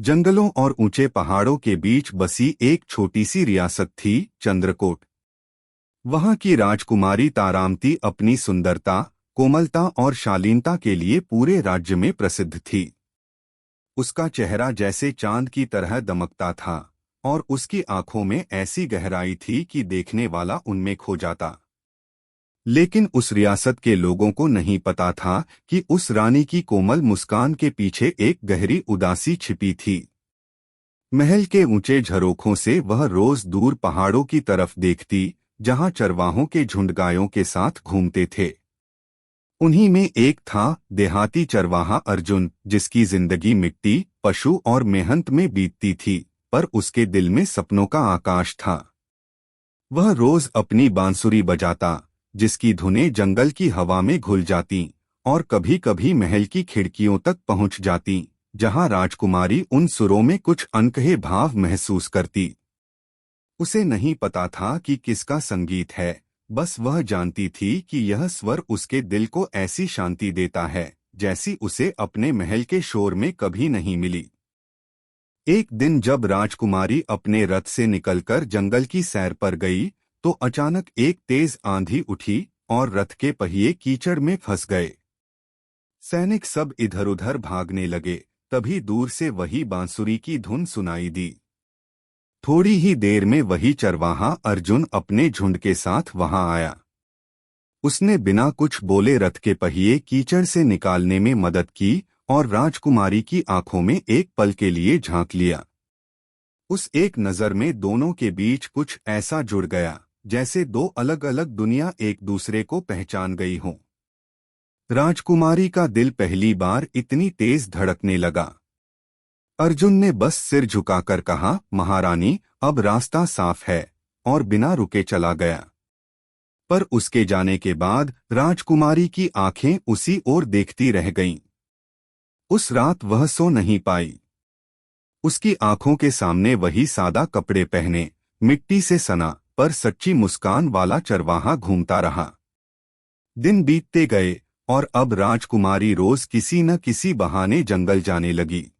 जंगलों और ऊंचे पहाड़ों के बीच बसी एक छोटी सी रियासत थी, चंद्रकोट। वहां की राजकुमारी तारामती अपनी सुंदरता, कोमलता और शालीनता के लिए पूरे राज्य में प्रसिद्ध थी। उसका चेहरा जैसे चांद की तरह दमकता था और उसकी आंखों में ऐसी गहराई थी कि देखने वाला उनमें खो जाता। लेकिन उस रियासत के लोगों को नहीं पता था कि उस रानी की कोमल मुस्कान के पीछे एक गहरी उदासी छिपी थी। महल के ऊंचे झरोखों से वह रोज दूर पहाड़ों की तरफ देखती, जहां चरवाहों के झुंड गायों के साथ घूमते थे। उन्हीं में एक था देहाती चरवाहा अर्जुन, जिसकी जिंदगी मिट्टी, पशु और मेहनत में बीतती थी, पर उसके दिल में सपनों का आकाश था। वह रोज अपनी बांसुरी बजाता, जिसकी धुनें जंगल की हवा में घुल जाती और कभी-कभी महल की खिड़कियों तक पहुंच जाती, जहां राजकुमारी उन सुरों में कुछ अनकहे भाव महसूस करती। उसे नहीं पता था कि किसका संगीत है, बस वह जानती थी कि यह स्वर उसके दिल को ऐसी शांति देता है जैसी उसे अपने महल के शोर में कभी नहीं मिली। एक दिन जब राजकुमारी अपने रथ से निकलकर जंगल की सैर पर गई, तो अचानक एक तेज आंधी उठी और रथ के पहिए कीचड़ में फंस गए। सैनिक सब इधर-उधर भागने लगे, तभी दूर से वही बांसुरी की धुन सुनाई दी। थोड़ी ही देर में वही चरवाहा अर्जुन अपने झुंड के साथ वहां आया। उसने बिना कुछ बोले रथ के पहिए कीचड़ से निकालने में मदद की और राजकुमारी की आंखों में एक पल के लिए झांक लिया। उस एक नजर में दोनों के बीच कुछ ऐसा जुड़ गया, जैसे दो अलग-अलग दुनिया एक दूसरे को पहचान गई हों। राजकुमारी का दिल पहली बार इतनी तेज धड़कने लगा। अर्जुन ने बस सिर झुकाकर कहा, महारानी, अब रास्ता साफ है, और बिना रुके चला गया। पर उसके जाने के बाद राजकुमारी की आंखें उसी ओर देखती रह गईं। उस रात वह सो नहीं पाई। उसकी आंखों के सामने वही सादा कपड़े पहने, मिट्टी से सना पर सच्ची मुस्कान वाला चरवाहा घूमता रहा। दिन बीतते गए और अब राजकुमारी रोज किसी न किसी बहाने जंगल जाने लगी।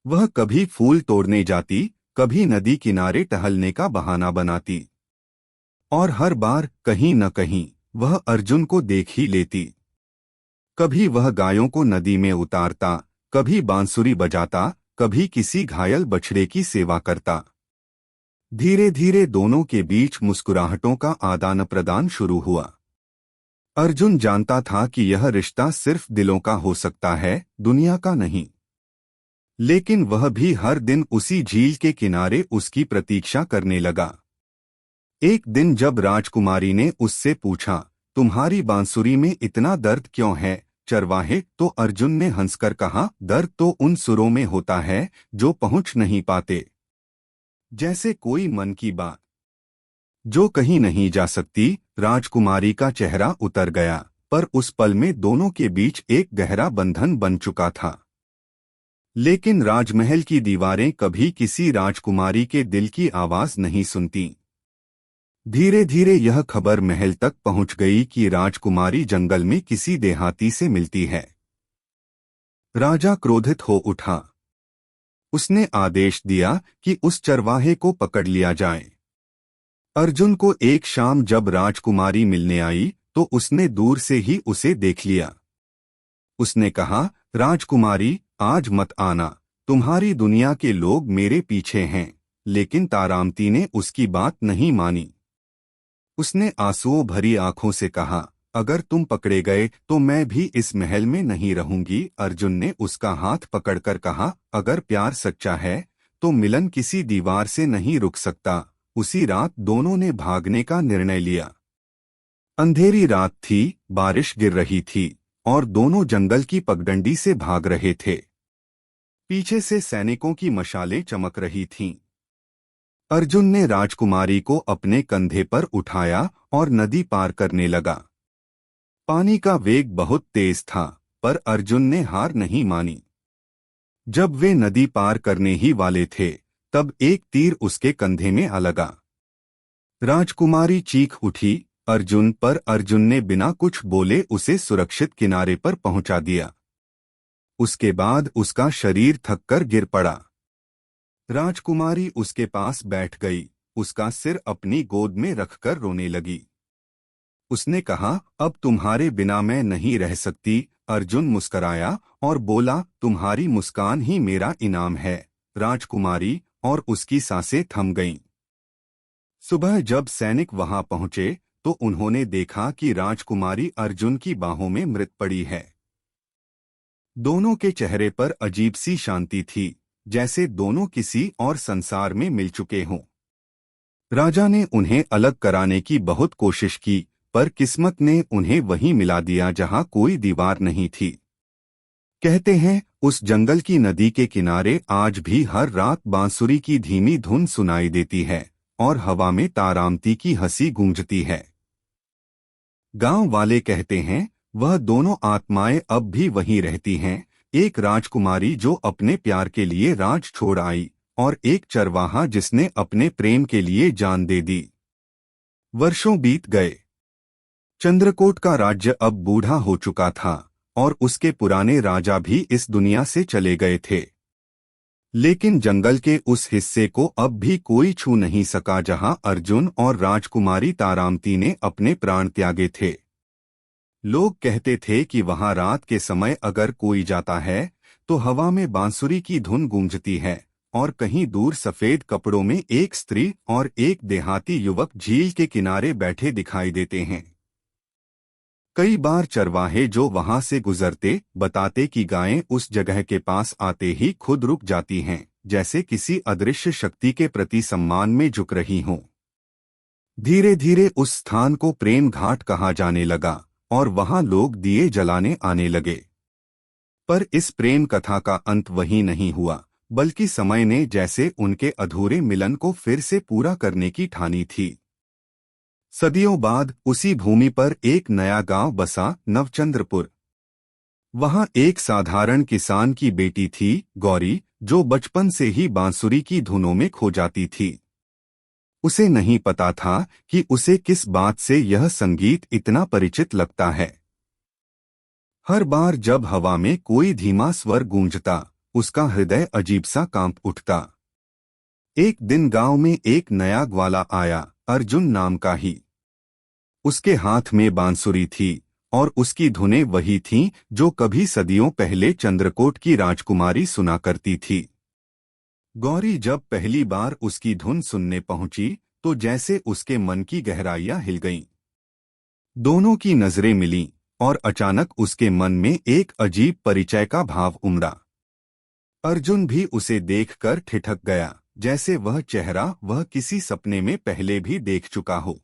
वह कभी फूल तोड़ने जाती, कभी नदी किनारे टहलने का बहाना बनाती, और हर बार कहीं न कहीं वह अर्जुन को देख ही लेती। कभी वह गायों को नदी में उतारता, कभी बांसुरी बजाता, कभी किसी घायल बछड़े की सेवा करता। धीरे धीरे दोनों के बीच मुस्कुराहटों का आदान प्रदान शुरू हुआ। अर्जुन जानता था कि यह रिश्ता सिर्फ दिलों का हो सकता है, दुनिया का नहीं। लेकिन वह भी हर दिन उसी झील के किनारे उसकी प्रतीक्षा करने लगा। एक दिन जब राजकुमारी ने उससे पूछा, तुम्हारी बांसुरी में इतना दर्द क्यों है, चरवाहे, तो अर्जुन ने हंसकर कहा, दर्द तो उन सुरों में होता है जो पहुंच नहीं पाते। जैसे कोई मन की बात जो कहीं नहीं जा सकती। राजकुमारी का चेहरा उतर गया, पर उस पल में दोनों के बीच एक गहरा बंधन बन चुका था। लेकिन राजमहल की दीवारें कभी किसी राजकुमारी के दिल की आवाज नहीं सुनती। धीरे धीरे यह खबर महल तक पहुंच गई कि राजकुमारी जंगल में किसी देहाती से मिलती है। राजा क्रोधित हो उठा। उसने आदेश दिया कि उस चरवाहे को पकड़ लिया जाए। अर्जुन को एक शाम जब राजकुमारी मिलने आई, तो उसने दूर से ही उसे देख लिया। उसने कहा, राजकुमारी, आज मत आना, तुम्हारी दुनिया के लोग मेरे पीछे हैं। लेकिन तारामती ने उसकी बात नहीं मानी। उसने आंसुओं भरी आंखों से कहा, अगर तुम पकड़े गए तो मैं भी इस महल में नहीं रहूंगी। अर्जुन ने उसका हाथ पकड़कर कहा, अगर प्यार सच्चा है तो मिलन किसी दीवार से नहीं रुक सकता। उसी रात दोनों ने भागने का निर्णय लिया। अंधेरी रात थी, बारिश गिर रही थी और दोनों जंगल की पगडंडी से भाग रहे थे। पीछे से सैनिकों की मशालें चमक रही थीं। अर्जुन ने राजकुमारी को अपने कंधे पर उठाया और नदी पार करने लगा। पानी का वेग बहुत तेज था, पर अर्जुन ने हार नहीं मानी। जब वे नदी पार करने ही वाले थे, तब एक तीर उसके कंधे में आ लगा। राजकुमारी चीख उठी, अर्जुन! पर अर्जुन ने बिना कुछ बोले उसे सुरक्षित किनारे पर पहुंचा दिया। उसके बाद उसका शरीर थककर गिर पड़ा। राजकुमारी उसके पास बैठ गई, उसका सिर अपनी गोद में रखकर रोने लगी। उसने कहा, अब तुम्हारे बिना मैं नहीं रह सकती। अर्जुन मुस्कराया और बोला, तुम्हारी मुस्कान ही मेरा इनाम है। राजकुमारी और उसकी सांसें थम गईं। सुबह जब सैनिक वहां पहुंचे तो उन्होंने देखा कि राजकुमारी अर्जुन की बाहों में मृत पड़ी है। दोनों के चेहरे पर अजीब सी शांति थी, जैसे दोनों किसी और संसार में मिल चुके हों। राजा ने उन्हें अलग कराने की बहुत कोशिश की, पर किस्मत ने उन्हें वहीं मिला दिया जहां कोई दीवार नहीं थी। कहते हैं, उस जंगल की नदी के किनारे आज भी हर रात बांसुरी की धीमी धुन सुनाई देती है और हवा में तारामती की हंसी गूंजती है। गांव वाले कहते हैं, वह दोनों आत्माएं अब भी वहीं रहती हैं, एक राजकुमारी जो अपने प्यार के लिए राज छोड़ आई और एक चरवाहा जिसने अपने प्रेम के लिए जान दे दी। वर्षों बीत गए। चंद्रकोट का राज्य अब बूढ़ा हो चुका था और उसके पुराने राजा भी इस दुनिया से चले गए थे। लेकिन जंगल के उस हिस्से को अब भी कोई छू नहीं सका जहां अर्जुन और राजकुमारी तारामती ने अपने प्राण त्यागे थे। लोग कहते थे कि वहां रात के समय अगर कोई जाता है तो हवा में बांसुरी की धुन गूंजती है और कहीं दूर सफेद कपड़ों में एक स्त्री और एक देहाती युवक झील के किनारे बैठे दिखाई देते हैं। कई बार चरवाहे जो वहां से गुजरते बताते कि गायें उस जगह के पास आते ही खुद रुक जाती हैं, जैसे किसी अदृश्य शक्ति के प्रति सम्मान में झुक रही हों। धीरे धीरे उस स्थान को प्रेम घाट कहा जाने लगा और वहां लोग दिए जलाने आने लगे। पर इस प्रेम कथा का अंत वहीं नहीं हुआ, बल्कि समय ने जैसे उनके अधूरे मिलन को फिर से पूरा करने की ठानी थी। सदियों बाद उसी भूमि पर एक नया गांव बसा, नवचंद्रपुर। वहां एक साधारण किसान की बेटी थी, गौरी, जो बचपन से ही बांसुरी की धुनों में खो जाती थी। उसे नहीं पता था कि उसे किस बात से यह संगीत इतना परिचित लगता है। हर बार जब हवा में कोई धीमा स्वर गूंजता, उसका हृदय अजीब सा कांप उठता। एक दिन गांव में एक नया ग्वाला आया, अर्जुन नाम का ही। उसके हाथ में बांसुरी थी और उसकी धुनें वही थीं जो कभी सदियों पहले चंद्रकोट की राजकुमारी सुना करती थी। गौरी जब पहली बार उसकी धुन सुनने पहुंची तो जैसे उसके मन की गहराइयां हिल गईं। दोनों की नजरें मिलीं और अचानक उसके मन में एक अजीब परिचय का भाव उमड़ा। अर्जुन भी उसे देखकर ठिठक गया, जैसे वह चेहरा वह किसी सपने में पहले भी देख चुका हो।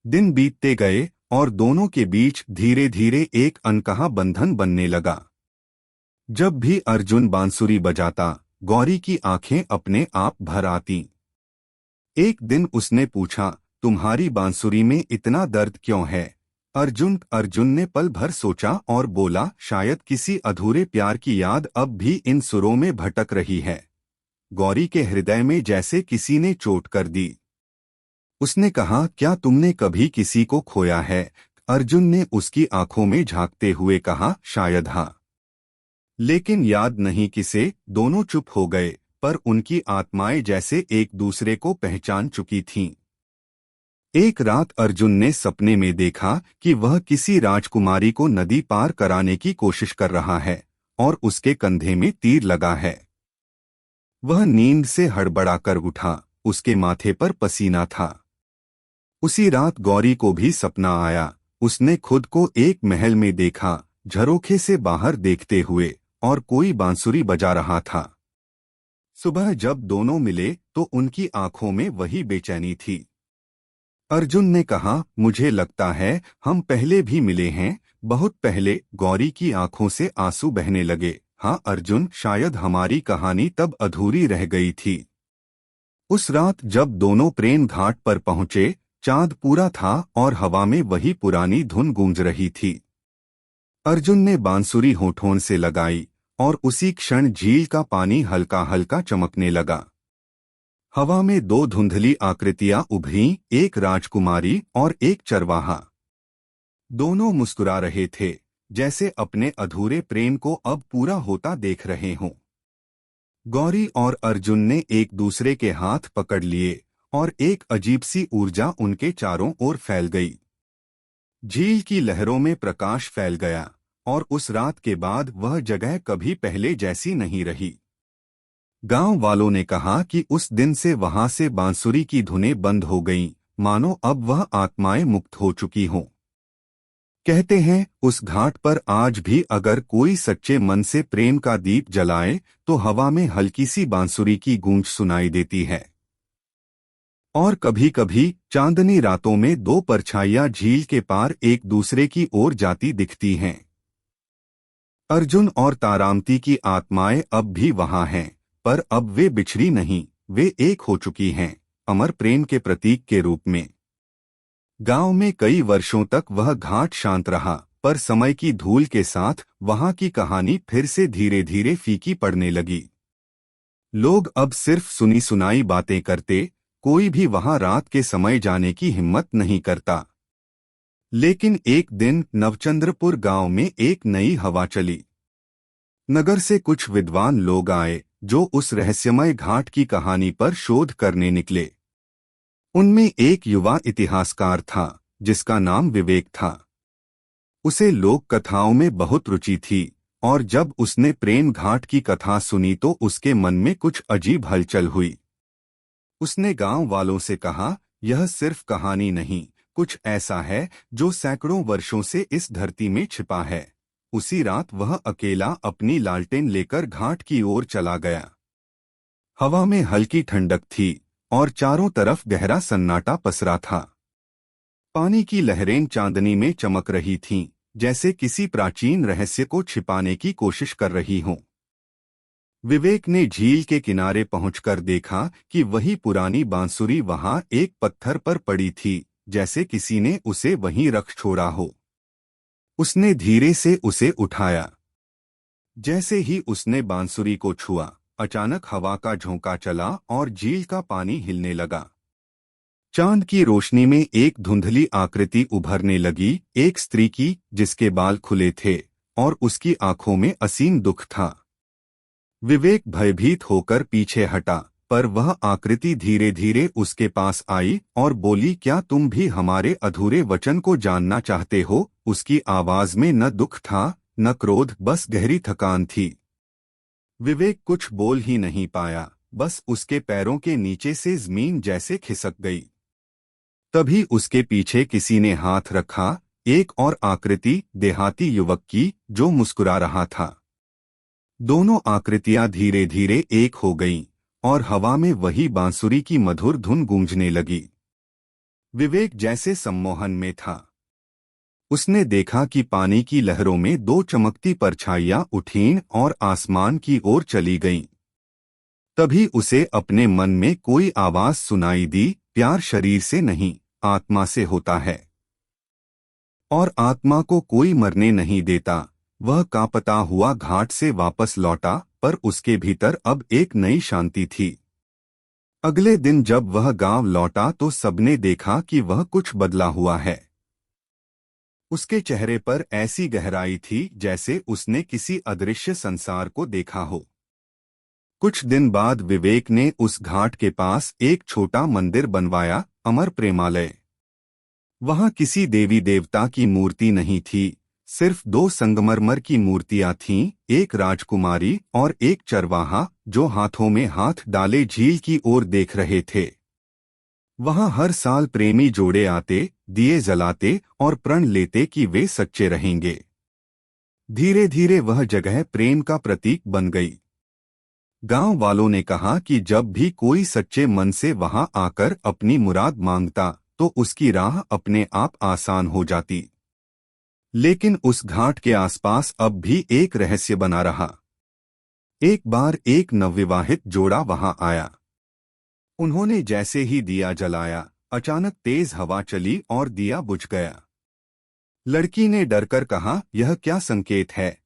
दिन बीतते गए और दोनों के बीच धीरे धीरे एक अनकहा बंधन बनने लगा। जब भी अर्जुन बांसुरी बजाता, गौरी की आंखें अपने आप भर आतीं। एक दिन उसने पूछा, तुम्हारी बांसुरी में इतना दर्द क्यों है? अर्जुन ने पल भर सोचा और बोला, शायद किसी अधूरे प्यार की याद अब भी इन सुरों में भटक रही है। गौरी के हृदय में जैसे किसी ने चोट कर दी। उसने कहा, क्या तुमने कभी किसी को खोया है? अर्जुन ने उसकी आंखों में झांकते हुए कहा, शायद हाँ, लेकिन याद नहीं किसे। दोनों चुप हो गए, पर उनकी आत्माएं जैसे एक दूसरे को पहचान चुकी थीं। एक रात अर्जुन ने सपने में देखा कि वह किसी राजकुमारी को नदी पार कराने की कोशिश कर रहा है और उसके कंधे में तीर लगा है। वह नींद से हड़बड़ाकर उठा, उसके माथे पर पसीना था। उसी रात गौरी को भी सपना आया। उसने खुद को एक महल में देखा, झरोखे से बाहर देखते हुए, और कोई बांसुरी बजा रहा था। सुबह जब दोनों मिले तो उनकी आंखों में वही बेचैनी थी। अर्जुन ने कहा, मुझे लगता है हम पहले भी मिले हैं, बहुत पहले। गौरी की आंखों से आंसू बहने लगे। हाँ अर्जुन, शायद हमारी कहानी तब अधूरी रह गई थी। उस रात जब दोनों प्रेम घाट पर पहुंचे, चांद पूरा था और हवा में वही पुरानी धुन गूंज रही थी। अर्जुन ने बांसुरी होठों से लगाई और उसी क्षण झील का पानी हल्का हल्का चमकने लगा। हवा में दो धुंधली आकृतियां उभरीं, एक राजकुमारी और एक चरवाहा। दोनों मुस्कुरा रहे थे, जैसे अपने अधूरे प्रेम को अब पूरा होता देख रहे हों। गौरी और अर्जुन ने एक दूसरे के हाथ पकड़ लिए और एक अजीब सी ऊर्जा उनके चारों ओर फैल गई। झील की लहरों में प्रकाश फैल गया और उस रात के बाद वह जगह कभी पहले जैसी नहीं रही। गांव वालों ने कहा कि उस दिन से वहां से बांसुरी की धुनें बंद हो गईं, मानो अब वह आत्माएं मुक्त हो चुकी हों। कहते हैं उस घाट पर आज भी अगर कोई सच्चे मन से प्रेम का दीप जलाए तो हवा में हल्की सी बांसुरी की गूंज सुनाई देती है। और कभी कभी चांदनी रातों में दो परछाइयां झील के पार एक दूसरे की ओर जाती दिखती हैं। अर्जुन और तारामती की आत्माएं अब भी वहां हैं, पर अब वे बिछड़ी नहीं, वे एक हो चुकी हैं, अमर प्रेम के प्रतीक के रूप में। गांव में कई वर्षों तक वह घाट शांत रहा, पर समय की धूल के साथ वहां की कहानी फिर से धीरे धीरे फीकी पड़ने लगी। लोग अब सिर्फ सुनी सुनाई बातें करते, कोई भी वहां रात के समय जाने की हिम्मत नहीं करता। लेकिन एक दिन नवचंद्रपुर गांव में एक नई हवा चली। नगर से कुछ विद्वान लोग आए जो उस रहस्यमय घाट की कहानी पर शोध करने निकले। उनमें एक युवा इतिहासकार था जिसका नाम विवेक था। उसे लोक कथाओं में बहुत रुचि थी और जब उसने प्रेम घाट की कथा सुनी तो उसके मन में कुछ अजीब हलचल हुई। उसने गांव वालों से कहा, यह सिर्फ कहानी नहीं, कुछ ऐसा है जो सैकड़ों वर्षों से इस धरती में छिपा है। उसी रात वह अकेला अपनी लालटेन लेकर घाट की ओर चला गया। हवा में हल्की ठंडक थी और चारों तरफ गहरा सन्नाटा पसरा था। पानी की लहरें चांदनी में चमक रही थीं, जैसे किसी प्राचीन रहस्य को छिपाने की कोशिश कर रही हों। विवेक ने झील के किनारे पहुंचकर देखा कि वही पुरानी बांसुरी वहां एक पत्थर पर पड़ी थी, जैसे किसी ने उसे वहीं रख छोड़ा हो। उसने धीरे से उसे उठाया। जैसे ही उसने बांसुरी को छुआ, अचानक हवा का झोंका चला और झील का पानी हिलने लगा। चांद की रोशनी में एक धुंधली आकृति उभरने लगी, एक स्त्री की जिसके बाल खुले थे और उसकी आंखों में असीम दुख था। विवेक भयभीत होकर पीछे हटा, पर वह आकृति धीरे धीरे उसके पास आई और बोली, क्या तुम भी हमारे अधूरे वचन को जानना चाहते हो? उसकी आवाज में न दुख था न क्रोध, बस गहरी थकान थी। विवेक कुछ बोल ही नहीं पाया, बस उसके पैरों के नीचे से जमीन जैसे खिसक गई। तभी उसके पीछे किसी ने हाथ रखा, एक और आकृति देहाती युवक की जो मुस्कुरा रहा था। दोनों आकृतियां धीरे धीरे एक हो गईं और हवा में वही बांसुरी की मधुर धुन गूंजने लगी। विवेक जैसे सम्मोहन में था। उसने देखा कि पानी की लहरों में दो चमकती परछाइयां उठीं और आसमान की ओर चली गईं। तभी उसे अपने मन में कोई आवाज सुनाई दी, प्यार शरीर से नहीं, आत्मा से होता है और आत्मा को कोई मरने नहीं देता। वह कांपता हुआ घाट से वापस लौटा, पर उसके भीतर अब एक नई शांति थी। अगले दिन जब वह गांव लौटा तो सबने देखा कि वह कुछ बदला हुआ है। उसके चेहरे पर ऐसी गहराई थी जैसे उसने किसी अदृश्य संसार को देखा हो। कुछ दिन बाद विवेक ने उस घाट के पास एक छोटा मंदिर बनवाया, अमर प्रेमालय। वहां किसी देवी देवता की मूर्ति नहीं थी, सिर्फ दो संगमरमर की मूर्तियां थीं, एक राजकुमारी और एक चरवाहा जो हाथों में हाथ डाले झील की ओर देख रहे थे। वहां हर साल प्रेमी जोड़े आते, दिए जलाते और प्रण लेते कि वे सच्चे रहेंगे। धीरे धीरे वह जगह प्रेम का प्रतीक बन गई। गांव वालों ने कहा कि जब भी कोई सच्चे मन से वहां आकर अपनी मुराद मांगता तो उसकी राह अपने आप आसान हो जाती। लेकिन उस घाट के आसपास अब भी एक रहस्य बना रहा। एक बार एक नवविवाहित जोड़ा वहां आया। उन्होंने जैसे ही दिया जलाया, अचानक तेज हवा चली और दिया बुझ गया। लड़की ने डरकर कहा, यह क्या संकेत है?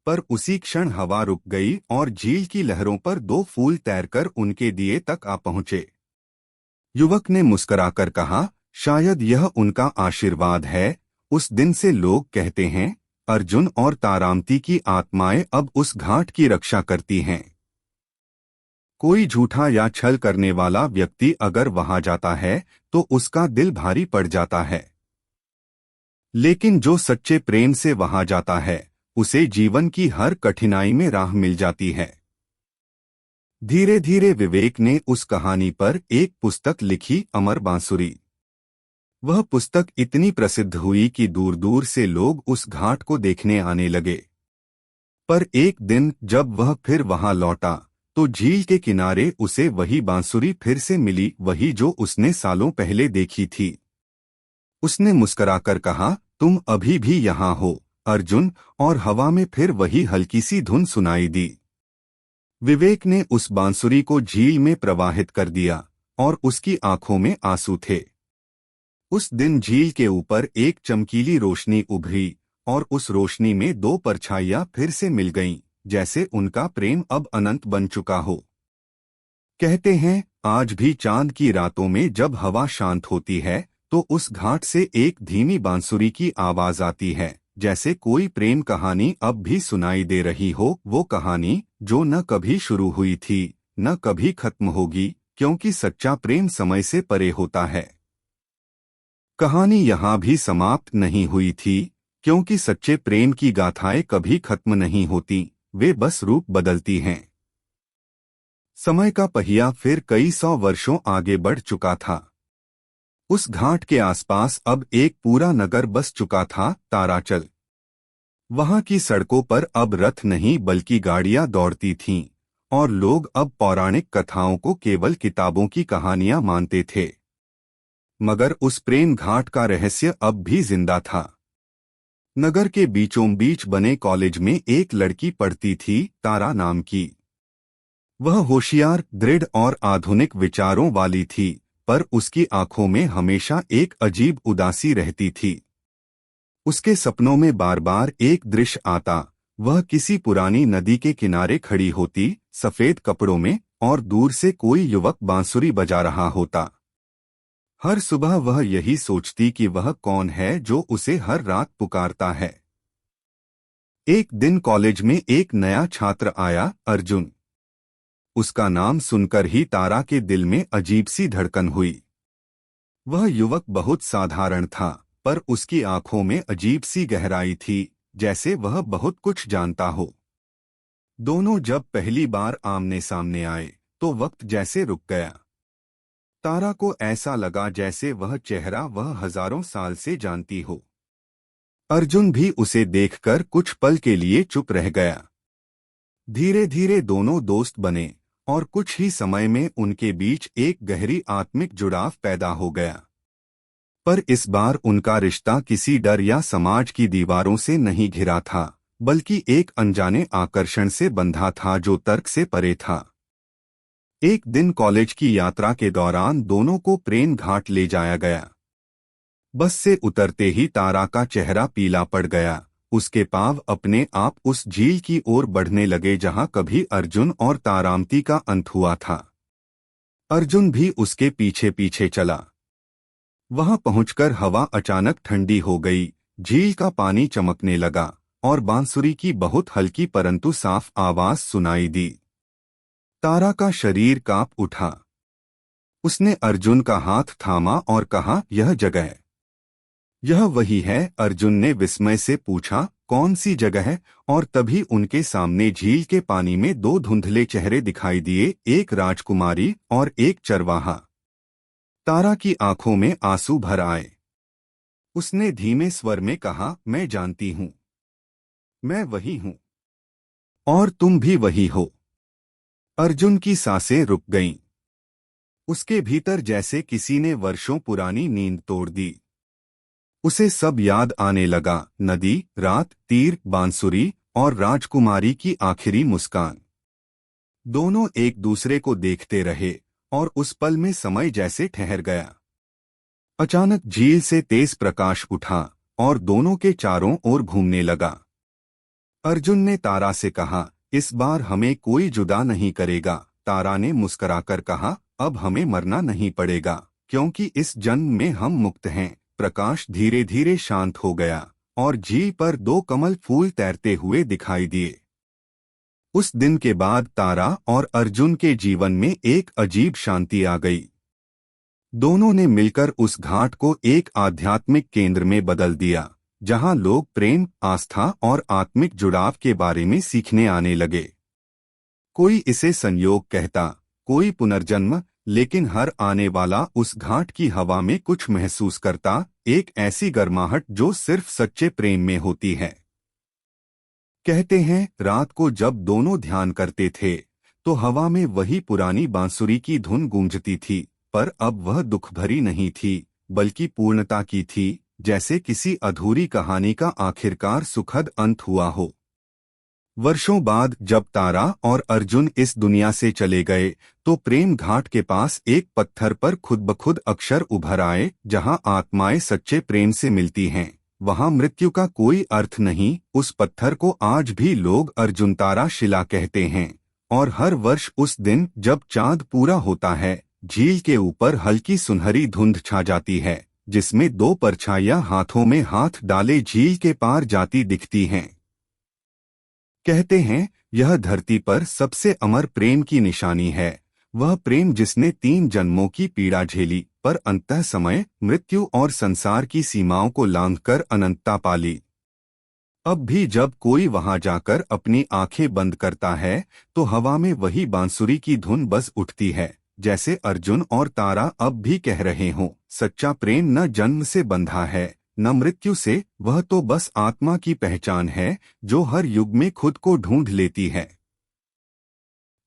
पर उसी क्षण हवा रुक गई और झील की लहरों पर दो फूल तैरकर उनके दिए तक आ पहुंचे। युवक ने मुस्कुराकर कहा, शायद यह उनका आशीर्वाद है। उस दिन से लोग कहते हैं अर्जुन और तारामती की आत्माएं अब उस घाट की रक्षा करती हैं। कोई झूठा या छल करने वाला व्यक्ति अगर वहां जाता है तो उसका दिल भारी पड़ जाता है, लेकिन जो सच्चे प्रेम से वहां जाता है उसे जीवन की हर कठिनाई में राह मिल जाती है। धीरे धीरे विवेक ने उस कहानी पर एक पुस्तक लिखी, अमर बांसुरी। वह पुस्तक इतनी प्रसिद्ध हुई कि दूर दूर से लोग उस घाट को देखने आने लगे। पर एक दिन जब वह फिर वहां लौटा तो झील के किनारे उसे वही बांसुरी फिर से मिली, वही जो उसने सालों पहले देखी थी। उसने मुस्कुराकर कहा, तुम अभी भी यहाँ हो अर्जुन, और हवा में फिर वही हल्की सी धुन सुनाई दी। विवेक ने उस बांसुरी को झील में प्रवाहित कर दिया और उसकी आंखों में आंसू थे। उस दिन झील के ऊपर एक चमकीली रोशनी उभरी और उस रोशनी में दो परछाइयां फिर से मिल गईं, जैसे उनका प्रेम अब अनंत बन चुका हो। कहते हैं आज भी चांद की रातों में जब हवा शांत होती है तो उस घाट से एक धीमी बांसुरी की आवाज आती है, जैसे कोई प्रेम कहानी अब भी सुनाई दे रही हो, वो कहानी जो न कभी शुरू हुई थी न कभी खत्म होगी, क्योंकि सच्चा प्रेम समय से परे होता है। कहानी यहाँ भी समाप्त नहीं हुई थी, क्योंकि सच्चे प्रेम की गाथाएं कभी खत्म नहीं होती, वे बस रूप बदलती हैं। समय का पहिया फिर कई सौ वर्षों आगे बढ़ चुका था। उस घाट के आसपास अब एक पूरा नगर बस चुका था, ताराचल। वहां की सड़कों पर अब रथ नहीं बल्कि गाड़ियां दौड़ती थीं, और लोग अब पौराणिक कथाओं को केवल किताबों की कहानियां मानते थे। मगर उस प्रेम घाट का रहस्य अब भी जिंदा था। नगर के बीचों बीच बने कॉलेज में एक लड़की पढ़ती थी, तारा नाम की। वह होशियार, दृढ़ और आधुनिक विचारों वाली थी, पर उसकी आंखों में हमेशा एक अजीब उदासी रहती थी। उसके सपनों में बार बार एक दृश्य आता, वह किसी पुरानी नदी के किनारे खड़ी होती, सफेद कपड़ों में, और दूर से कोई युवक बांसुरी बजा रहा होता। हर सुबह वह यही सोचती कि वह कौन है जो उसे हर रात पुकारता है। एक दिन कॉलेज में एक नया छात्र आया, अर्जुन। उसका नाम सुनकर ही तारा के दिल में अजीब सी धड़कन हुई। वह युवक बहुत साधारण था, पर उसकी आंखों में अजीब सी गहराई थी, जैसे वह बहुत कुछ जानता हो। दोनों जब पहली बार आमने सामने आए तो वक्त जैसे रुक गया। तारा को ऐसा लगा जैसे वह चेहरा वह हजारों साल से जानती हो। अर्जुन भी उसे देखकर कुछ पल के लिए चुप रह गया। धीरे धीरे दोनों दोस्त बने और कुछ ही समय में उनके बीच एक गहरी आत्मिक जुड़ाव पैदा हो गया। पर इस बार उनका रिश्ता किसी डर या समाज की दीवारों से नहीं घिरा था, बल्कि एक अनजाने आकर्षण से बंधा था जो तर्क से परे था। एक दिन कॉलेज की यात्रा के दौरान दोनों को प्रेम घाट ले जाया गया। बस से उतरते ही तारा का चेहरा पीला पड़ गया। उसके पांव अपने आप उस झील की ओर बढ़ने लगे जहां कभी अर्जुन और तारामती का अंत हुआ था। अर्जुन भी उसके पीछे पीछे चला। वहां पहुंचकर हवा अचानक ठंडी हो गई, झील का पानी चमकने लगा और बांसुरी की बहुत हल्की परंतु साफ आवाज सुनाई दी। तारा का शरीर कांप उठा। उसने अर्जुन का हाथ थामा और कहा, यह जगह। यह वही है, अर्जुन ने विस्मय से पूछा, कौन सी जगह है? और तभी उनके सामने झील के पानी में दो धुंधले चेहरे दिखाई दिए, एक राजकुमारी और एक चरवाहा। तारा की आंखों में आंसू भर आए। उसने धीमे स्वर में कहा, मैं जानती हूं, मैं वही हूं, और तुम भी वही हो। अर्जुन की सांसें रुक गईं। उसके भीतर जैसे किसी ने वर्षों पुरानी नींद तोड़ दी। उसे सब याद आने लगा, नदी, रात, तीर, बांसुरी और राजकुमारी की आखिरी मुस्कान। दोनों एक दूसरे को देखते रहे और उस पल में समय जैसे ठहर गया। अचानक झील से तेज प्रकाश उठा और दोनों के चारों ओर घूमने लगा। अर्जुन ने तारा से कहा, इस बार हमें कोई जुदा नहीं करेगा। तारा ने मुस्कुराकर कहा, अब हमें मरना नहीं पड़ेगा, क्योंकि इस जन्म में हम मुक्त हैं। प्रकाश धीरे धीरे शांत हो गया और झील पर 2 कमल फूल तैरते हुए दिखाई दिए। उस दिन के बाद तारा और अर्जुन के जीवन में एक अजीब शांति आ गई। दोनों ने मिलकर उस घाट को एक आध्यात्मिक केंद्र में बदल दिया, जहां लोग प्रेम, आस्था और आत्मिक जुड़ाव के बारे में सीखने आने लगे। कोई इसे संयोग कहता, कोई पुनर्जन्म, लेकिन हर आने वाला उस घाट की हवा में कुछ महसूस करता, एक ऐसी गर्माहट जो सिर्फ सच्चे प्रेम में होती है। कहते हैं, रात को जब दोनों ध्यान करते थे तो हवा में वही पुरानी बांसुरी की धुन गूंजती थी, पर अब वह दुख भरी नहीं थी, बल्कि पूर्णता की थी, जैसे किसी अधूरी कहानी का आखिरकार सुखद अंत हुआ हो। वर्षों बाद जब तारा और अर्जुन इस दुनिया से चले गए, तो प्रेम घाट के पास एक पत्थर पर खुद ब खुद अक्षर उभर आए, जहां आत्माएं सच्चे प्रेम से मिलती हैं, वहां मृत्यु का कोई अर्थ नहीं। उस पत्थर को आज भी लोग अर्जुन तारा शिला कहते हैं, और हर वर्ष उस दिन जब चांद पूरा होता है, झील के ऊपर हल्की सुनहरी धुंध छा जाती है, जिसमें 2 परछाइयां हाथों में हाथ डाले झील के पार जाती दिखती हैं। कहते हैं, यह धरती पर सबसे अमर प्रेम की निशानी है, वह प्रेम जिसने 3 जन्मों की पीड़ा झेली, पर अंततः समय, मृत्यु और संसार की सीमाओं को लांघकर अनंतता पाली। अब भी जब कोई वहां जाकर अपनी आंखें बंद करता है, तो हवा में वही बांसुरी की धुन बस उठती है, जैसे अर्जुन और तारा अब भी कह रहे हों, सच्चा प्रेम न जन्म से बंधा है, न मृत्यु से, वह तो बस आत्मा की पहचान है, जो हर युग में खुद को ढूंढ लेती है।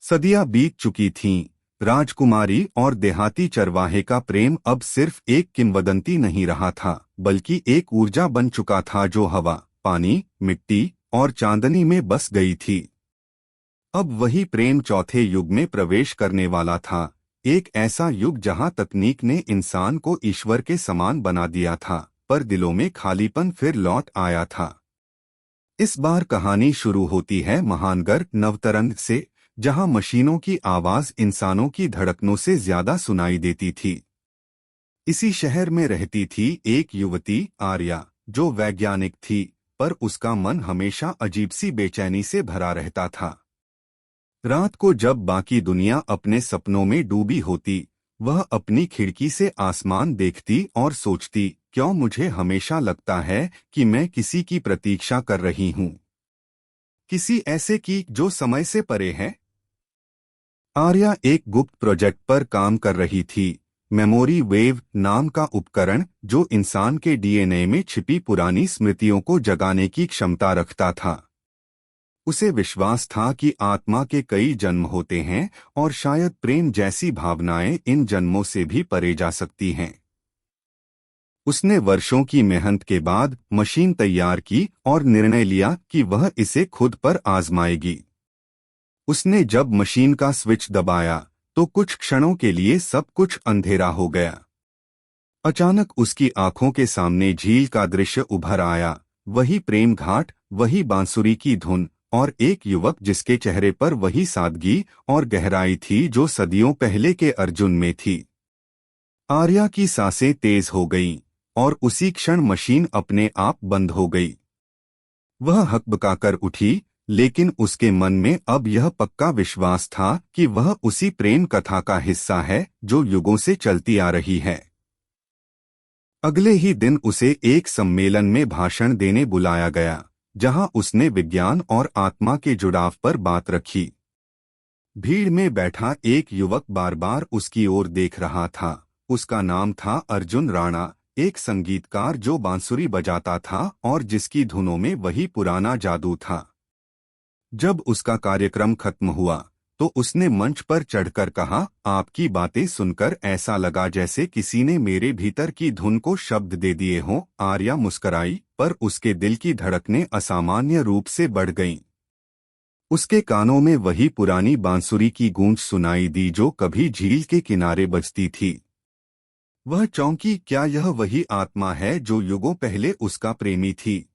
सदियां बीत चुकी थीं, राजकुमारी और देहाती चरवाहे का प्रेम अब सिर्फ एक किंवदंती नहीं रहा था, बल्कि एक ऊर्जा बन चुका था जो हवा, पानी, मिट्टी और चांदनी में बस गई थी। अब वही प्रेम चौथे युग में प्रवेश करने वाला था, एक ऐसा युग जहां तकनीक ने इंसान को ईश्वर के समान बना दिया था, पर दिलों में खालीपन फिर लौट आया था। इस बार कहानी शुरू होती है महानगर नवतरंग से, जहां मशीनों की आवाज इंसानों की धड़कनों से ज्यादा सुनाई देती थी। इसी शहर में रहती थी एक युवती, आर्या, जो वैज्ञानिक थी, पर उसका मन हमेशा अजीब सी बेचैनी से भरा रहता था। रात को जब बाकी दुनिया अपने सपनों में डूबी होती, वह अपनी खिड़की से आसमान देखती और सोचती, क्यों मुझे हमेशा लगता है कि मैं किसी की प्रतीक्षा कर रही हूँ, किसी ऐसे की जो समय से परे है। आर्या एक गुप्त प्रोजेक्ट पर काम कर रही थी, मेमोरी वेव नाम का उपकरण, जो इंसान के डीएनए में छिपी पुरानी स्मृतियों को जगाने की क्षमता रखता था। उसे विश्वास था कि आत्मा के कई जन्म होते हैं, और शायद प्रेम जैसी भावनाएं इन जन्मों से भी परे जा सकती हैं। उसने वर्षों की मेहनत के बाद मशीन तैयार की और निर्णय लिया कि वह इसे खुद पर आजमाएगी। उसने जब मशीन का स्विच दबाया, तो कुछ क्षणों के लिए सब कुछ अंधेरा हो गया। अचानक उसकी आंखों के सामने झील का दृश्य उभर आया, वही प्रेम घाट, वही बांसुरी की धुन, और एक युवक जिसके चेहरे पर वही सादगी और गहराई थी जो सदियों पहले के अर्जुन में थी। आर्या की सांसें तेज हो गईं, और उसी क्षण मशीन अपने आप बंद हो गई। वह हकबकाकर उठी, लेकिन उसके मन में अब यह पक्का विश्वास था कि वह उसी प्रेम कथा का हिस्सा है जो युगों से चलती आ रही है। अगले ही दिन उसे एक सम्मेलन में भाषण देने बुलाया गया, जहां उसने विज्ञान और आत्मा के जुड़ाव पर बात रखी। भीड़ में बैठा एक युवक बार बार उसकी ओर देख रहा था। उसका नाम था अर्जुन राणा, एक संगीतकार जो बांसुरी बजाता था और जिसकी धुनों में वही पुराना जादू था। जब उसका कार्यक्रम खत्म हुआ, तो उसने मंच पर चढ़कर कहा, आपकी बातें सुनकर ऐसा लगा जैसे किसी ने मेरे भीतर की धुन को शब्द दे दिए हों। आर्या मुस्कराई, पर उसके दिल की धड़कनें असामान्य रूप से बढ़ गईं। उसके कानों में वही पुरानी बांसुरी की गूंज सुनाई दी जो कभी झील के किनारे बजती थी। वह चौंकी, क्या यह वही आत्मा है जो युगों पहले उसका प्रेमी थी?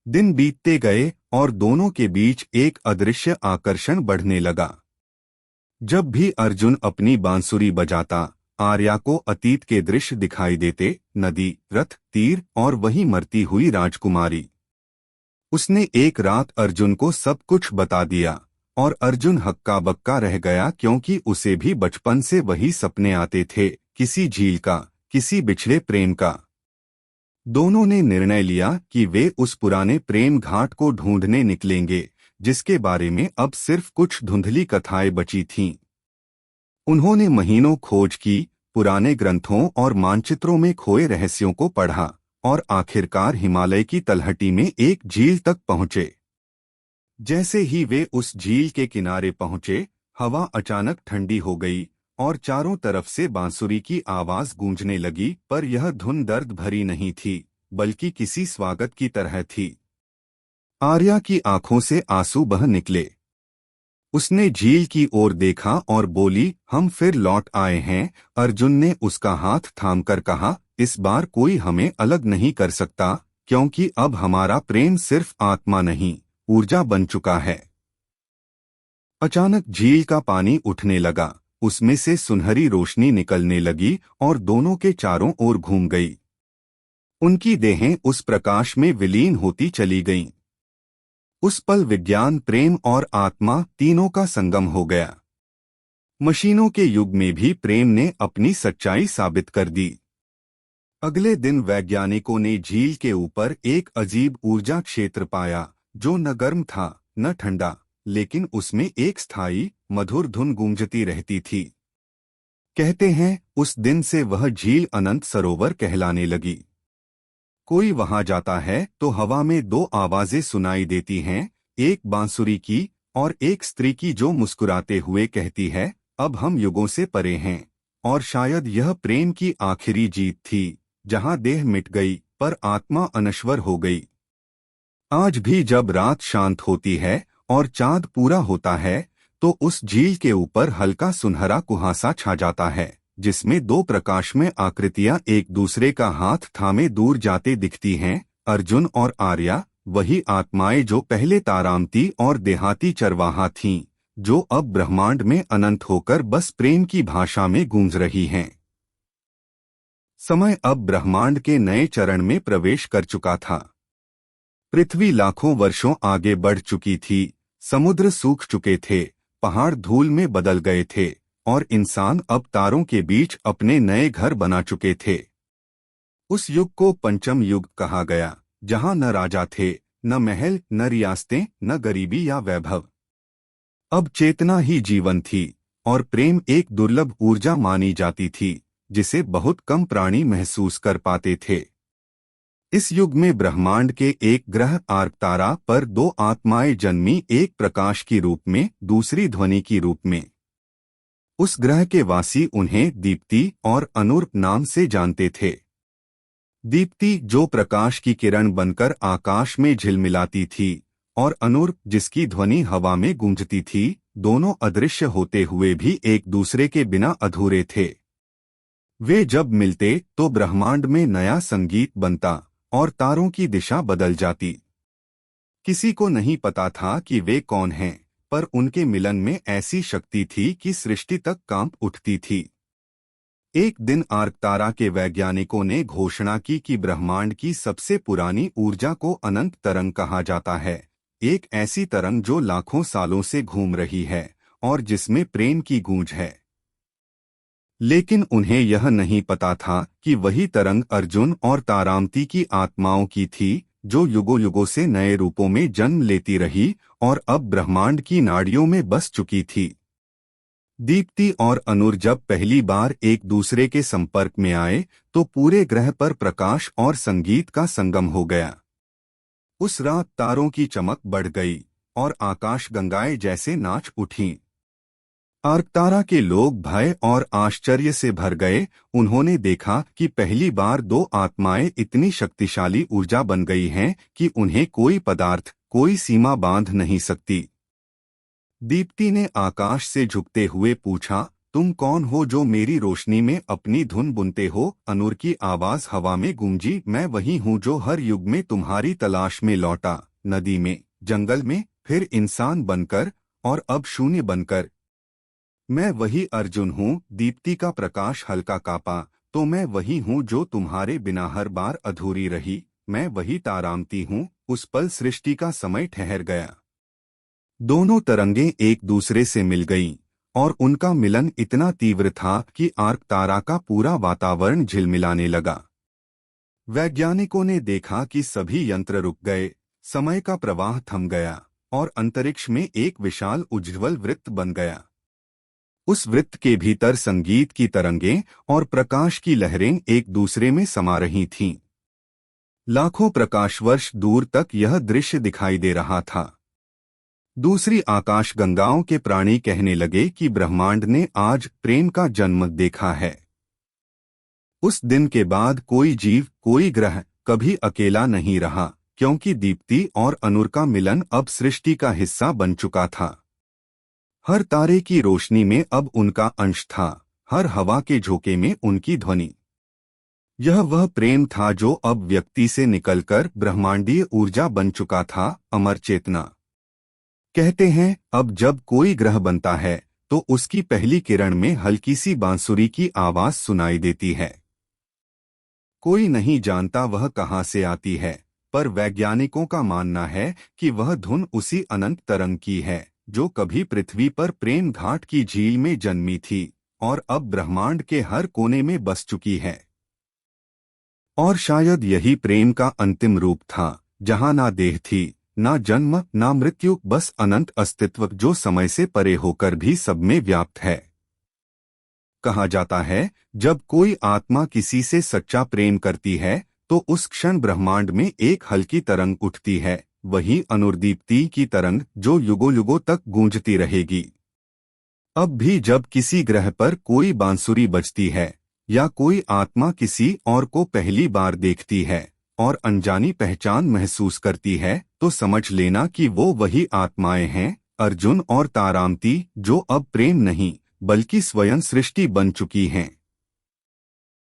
दिन बीतते गए और दोनों के बीच एक अदृश्य आकर्षण बढ़ने लगा। जब भी अर्जुन अपनी बांसुरी बजाता, आर्या को अतीत के दृश्य दिखाई देते, नदी, रथ, तीर और वही मरती हुई राजकुमारी। उसने एक रात अर्जुन को सब कुछ बता दिया और अर्जुन हक्का बक्का रह गया, क्योंकि उसे भी बचपन से वही सपने आते थे, किसी झील का, किसी बिछड़े प्रेम का। दोनों ने निर्णय लिया कि वे उस पुराने प्रेम घाट को ढूंढने निकलेंगे, जिसके बारे में अब सिर्फ कुछ धुंधली कथाएं बची थीं। उन्होंने महीनों खोज की, पुराने ग्रंथों और मानचित्रों में खोए रहस्यों को पढ़ा और आखिरकार हिमालय की तलहटी में एक झील तक पहुंचे। जैसे ही वे उस झील के किनारे पहुंचे, हवा अचानक ठंडी हो गई और चारों तरफ से बांसुरी की आवाज गूंजने लगी, पर यह धुन दर्द भरी नहीं थी, बल्कि किसी स्वागत की तरह थी। आर्या की आंखों से आंसू बह निकले। उसने झील की ओर देखा और बोली, हम फिर लौट आए हैं। अर्जुन ने उसका हाथ थामकर कहा, इस बार कोई हमें अलग नहीं कर सकता, क्योंकि अब हमारा प्रेम सिर्फ आत्मा नहीं, ऊर्जा बन चुका है। अचानक झील का पानी उठने लगा, उसमें से सुनहरी रोशनी निकलने लगी और दोनों के चारों ओर घूम गई। उनकी देहें उस प्रकाश में विलीन होती चली गईं। उस पल विज्ञान, प्रेम और आत्मा तीनों का संगम हो गया। मशीनों के युग में भी प्रेम ने अपनी सच्चाई साबित कर दी। अगले दिन वैज्ञानिकों ने झील के ऊपर एक अजीब ऊर्जा क्षेत्र पाया, जो न गर्म था न ठंडा, लेकिन उसमें एक स्थायी मधुर धुन गूंजती रहती थी। कहते हैं उस दिन से वह झील अनंत सरोवर कहलाने लगी। कोई वहां जाता है तो हवा में दो आवाजें सुनाई देती हैं, एक बांसुरी की और एक स्त्री की, जो मुस्कुराते हुए कहती है, अब हम युगों से परे हैं। और शायद यह प्रेम की आखिरी जीत थी, जहां देह मिट गई पर आत्मा अनश्वर हो गई। आज भी जब रात शांत होती है और चांद पूरा होता है, तो उस झील के ऊपर हल्का सुनहरा कुहासा छा जाता है, जिसमें दो प्रकाशमय आकृतियां एक दूसरे का हाथ थामे दूर जाते दिखती हैं, अर्जुन और आर्या, वही आत्माएं जो पहले तारामती और देहाती चरवाहा थीं, जो अब ब्रह्मांड में अनंत होकर बस प्रेम की भाषा में गूंज रही हैं। समय अब ब्रह्मांड के नए चरण में प्रवेश कर चुका था। पृथ्वी लाखों वर्षों आगे बढ़ चुकी थी, समुद्र सूख चुके थे, पहाड़ धूल में बदल गए थे और इंसान अब तारों के बीच अपने नए घर बना चुके थे। उस युग को पंचम युग कहा गया, जहां न राजा थे, न महल, न रियासतें, न गरीबी या वैभव। अब चेतना ही जीवन थी और प्रेम एक दुर्लभ ऊर्जा मानी जाती थी, जिसे बहुत कम प्राणी महसूस कर पाते थे। इस युग में ब्रह्मांड के एक ग्रह आर्कतारा पर दो आत्माएं जन्मी, एक प्रकाश की रूप में, दूसरी ध्वनि की रूप में। उस ग्रह के वासी उन्हें दीप्ति और अनूर नाम से जानते थे। दीप्ति जो प्रकाश की किरण बनकर आकाश में झिलमिलाती थी, और अनूर जिसकी ध्वनि हवा में गूंजती थी, दोनों अदृश्य होते हुए भी एक दूसरे के बिना अधूरे थे। वे जब मिलते तो ब्रह्मांड में नया संगीत बनता और तारों की दिशा बदल जाती। किसी को नहीं पता था कि वे कौन हैं, पर उनके मिलन में ऐसी शक्ति थी कि सृष्टि तक कांप उठती थी। एक दिन आर्कतारा के वैज्ञानिकों ने घोषणा की कि ब्रह्मांड की सबसे पुरानी ऊर्जा को अनंत तरंग कहा जाता है, एक ऐसी तरंग जो लाखों सालों से घूम रही है और जिसमें प्रेम की गूंज है। लेकिन उन्हें यह नहीं पता था कि वही तरंग अर्जुन और तारामती की आत्माओं की थी, जो युगों युगों से नए रूपों में जन्म लेती रही और अब ब्रह्मांड की नाड़ियों में बस चुकी थी। दीप्ति और अनूर जब पहली बार एक दूसरे के संपर्क में आए, तो पूरे ग्रह पर प्रकाश और संगीत का संगम हो गया। उस रात तारों की चमक बढ़ गई और आकाश गंगाएं जैसे नाच उठीं। आर्कतारा के लोग भय और आश्चर्य से भर गए। उन्होंने देखा कि पहली बार दो आत्माएं इतनी शक्तिशाली ऊर्जा बन गई हैं कि उन्हें कोई पदार्थ, कोई सीमा बांध नहीं सकती। दीप्ति ने आकाश से झुकते हुए पूछा, तुम कौन हो जो मेरी रोशनी में अपनी धुन बुनते हो? अनूर की आवाज हवा में गूंजी, मैं वही हूँ जो हर युग में तुम्हारी तलाश में लौटा, नदी में, जंगल में, फिर इंसान बनकर और अब शून्य बनकर। मैं वही अर्जुन हूँ। दीप्ति का प्रकाश हल्का कांपा। तो मैं वही हूँ जो तुम्हारे बिना हर बार अधूरी रही। मैं वही तारामती हूँ। उस पल सृष्टि का समय ठहर गया। दोनों तरंगें एक दूसरे से मिल गईं और उनका मिलन इतना तीव्र था कि आर्क तारा का पूरा वातावरण झिलमिलाने लगा। वैज्ञानिकों ने देखा कि सभी यंत्र रुक गए, समय का प्रवाह थम गया और अंतरिक्ष में एक विशाल उज्ज्वल वृत्त बन गया। उस वृत्त के भीतर संगीत की तरंगें और प्रकाश की लहरें एक दूसरे में समा रही थीं। लाखों प्रकाश वर्ष दूर तक यह दृश्य दिखाई दे रहा था। दूसरी आकाश गंगाओं के प्राणी कहने लगे कि ब्रह्मांड ने आज प्रेम का जन्म देखा है। उस दिन के बाद कोई जीव, कोई ग्रह कभी अकेला नहीं रहा, क्योंकि दीप्ति और अनुर का मिलन अब सृष्टि का हिस्सा बन चुका था। हर तारे की रोशनी में अब उनका अंश था, हर हवा के झोंके में उनकी ध्वनि। यह वह प्रेम था जो अब व्यक्ति से निकलकर ब्रह्मांडीय ऊर्जा बन चुका था, अमर चेतना। कहते हैं, अब जब कोई ग्रह बनता है तो उसकी पहली किरण में हल्की सी बांसुरी की आवाज सुनाई देती है। कोई नहीं जानता वह कहाँ से आती है, पर वैज्ञानिकों का मानना है कि वह धुन उसी अनंत तरंग की है जो कभी पृथ्वी पर प्रेम घाट की झील में जन्मी थी और अब ब्रह्मांड के हर कोने में बस चुकी है। और शायद यही प्रेम का अंतिम रूप था, जहां ना देह थी, ना जन्म, ना मृत्यु, बस अनंत अस्तित्व जो समय से परे होकर भी सब में व्याप्त है। कहा जाता है, जब कोई आत्मा किसी से सच्चा प्रेम करती है तो उस क्षण ब्रह्मांड में एक हल्की तरंग उठती है, वही अनुर्दीप्ति की तरंग जो युगों युगों तक गूंजती रहेगी। अब भी जब किसी ग्रह पर कोई बांसुरी बजती है या कोई आत्मा किसी और को पहली बार देखती है और अनजानी पहचान महसूस करती है, तो समझ लेना कि वो वही आत्माएं हैं, अर्जुन और तारामती, जो अब प्रेम नहीं बल्कि स्वयं सृष्टि बन चुकी हैं।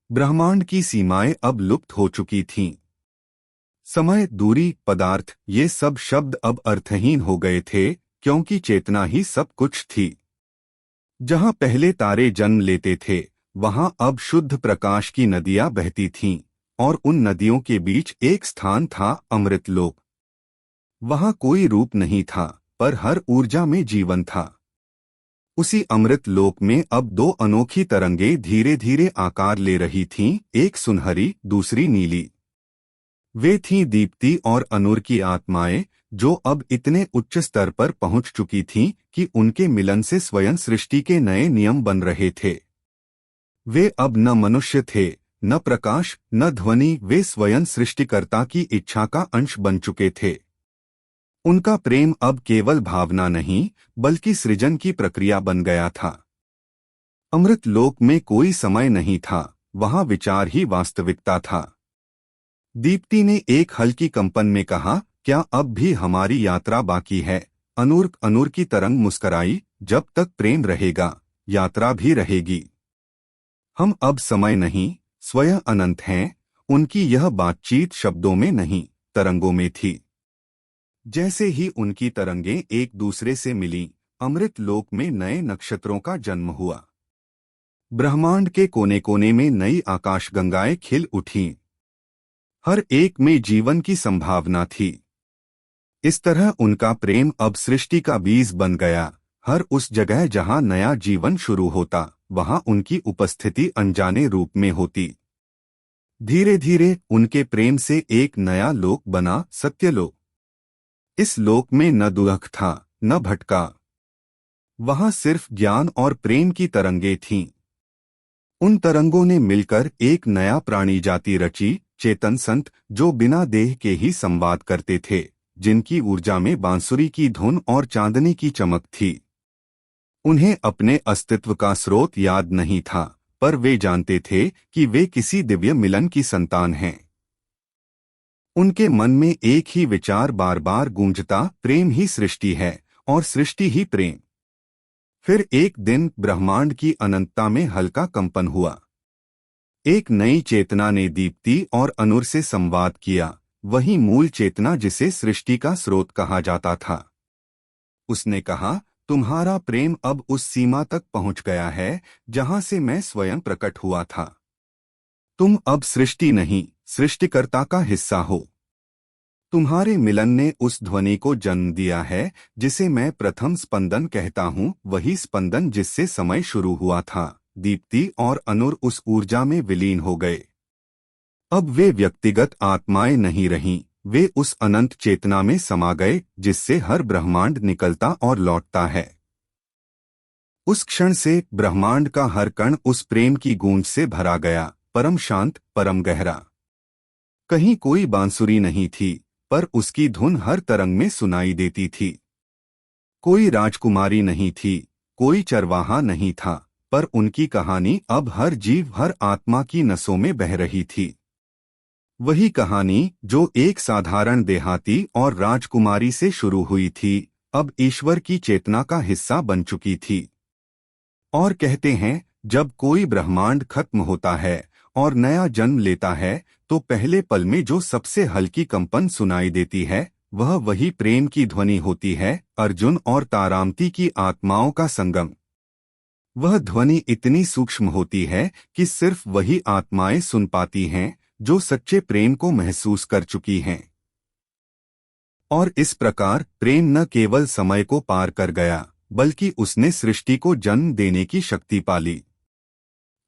ब्रह्मांड की सीमाएं अब लुप्त हो चुकी थीं। समय, दूरी, पदार्थ, ये सब शब्द अब अर्थहीन हो गए थे, क्योंकि चेतना ही सब कुछ थी। जहां पहले तारे जन्म लेते थे, वहां अब शुद्ध प्रकाश की नदियां बहती थीं और उन नदियों के बीच एक स्थान था, अमृत लोक। वहां कोई रूप नहीं था, पर हर ऊर्जा में जीवन था। उसी अमृत लोक में अब दो अनोखी तरंगें धीरे धीरे आकार ले रही थीं, एक सुनहरी, दूसरी नीली। वे थीं दीप्ति और अनुर की आत्माएं, जो अब इतने उच्च स्तर पर पहुंच चुकी थीं कि उनके मिलन से स्वयं सृष्टि के नए नियम बन रहे थे। वे अब न मनुष्य थे, न प्रकाश, न ध्वनि, वे स्वयं सृष्टिकर्ता की इच्छा का अंश बन चुके थे। उनका प्रेम अब केवल भावना नहीं, बल्कि सृजन की प्रक्रिया बन गया था। अमृत लोक में कोई समय नहीं था, वहां विचार ही वास्तविकता था। दीप्ति ने एक हल्की कंपन में कहा, क्या अब भी हमारी यात्रा बाकी है? अनुर की तरंग मुस्कराई, जब तक प्रेम रहेगा, यात्रा भी रहेगी। हम अब समय नहीं, स्वयं अनंत हैं। उनकी यह बातचीत शब्दों में नहीं, तरंगों में थी। जैसे ही उनकी तरंगें एक दूसरे से मिलीं, अमृत लोक में नए नक्षत्रों का जन्म हुआ। ब्रह्मांड के कोने कोने में नई आकाशगंगाएं खिल उठीं। हर एक में जीवन की संभावना थी। इस तरह उनका प्रेम अब सृष्टि का बीज बन गया। हर उस जगह जहां नया जीवन शुरू होता, वहां उनकी उपस्थिति अनजाने रूप में होती। धीरे धीरे उनके प्रेम से एक नया लोक बना, सत्यलोक। इस लोक में न दुख था, न भटका। वहां सिर्फ ज्ञान और प्रेम की तरंगें थीं। उन तरंगों ने मिलकर एक नया प्राणी जाति रची, चेतन संत, जो बिना देह के ही संवाद करते थे, जिनकी ऊर्जा में बांसुरी की धुन और चांदनी की चमक थी। उन्हें अपने अस्तित्व का स्रोत याद नहीं था, पर वे जानते थे कि वे किसी दिव्य मिलन की संतान हैं। उनके मन में एक ही विचार बार बार गूंजता, प्रेम ही सृष्टि है और सृष्टि ही प्रेम। फिर एक दिन ब्रह्मांड की अनंतता में हल्का कंपन हुआ। एक नई चेतना ने दीप्ति और अनुर से संवाद किया, वही मूल चेतना जिसे सृष्टि का स्रोत कहा जाता था। उसने कहा, तुम्हारा प्रेम अब उस सीमा तक पहुंच गया है जहां से मैं स्वयं प्रकट हुआ था। तुम अब सृष्टि नहीं, सृष्टिकर्ता का हिस्सा हो। तुम्हारे मिलन ने उस ध्वनि को जन्म दिया है जिसे मैं प्रथम स्पंदन कहता हूँ, वही स्पंदन जिससे समय शुरू हुआ था। दीप्ति और अनुर उस ऊर्जा में विलीन हो गए। अब वे व्यक्तिगत आत्माएं नहीं रहीं, वे उस अनंत चेतना में समा गए जिससे हर ब्रह्मांड निकलता और लौटता है। उस क्षण से ब्रह्मांड का हर कण उस प्रेम की गूंज से भरा गया, परम शांत, परम गहरा। कहीं कोई बांसुरी नहीं थी, पर उसकी धुन हर तरंग में सुनाई देती थी। कोई राजकुमारी नहीं थी, कोई चरवाहा नहीं था, पर उनकी कहानी अब हर जीव, हर आत्मा की नसों में बह रही थी। वही कहानी जो एक साधारण देहाती और राजकुमारी से शुरू हुई थी, अब ईश्वर की चेतना का हिस्सा बन चुकी थी। और कहते हैं, जब कोई ब्रह्मांड खत्म होता है और नया जन्म लेता है, तो पहले पल में जो सबसे हल्की कंपन सुनाई देती है, वह वही प्रेम की ध्वनि होती है, अर्जुन और तारामती की आत्माओं का संगम। वह ध्वनि इतनी सूक्ष्म होती है कि सिर्फ वही आत्माएं सुन पाती हैं जो सच्चे प्रेम को महसूस कर चुकी हैं। और इस प्रकार प्रेम न केवल समय को पार कर गया, बल्कि उसने सृष्टि को जन्म देने की शक्ति पाली।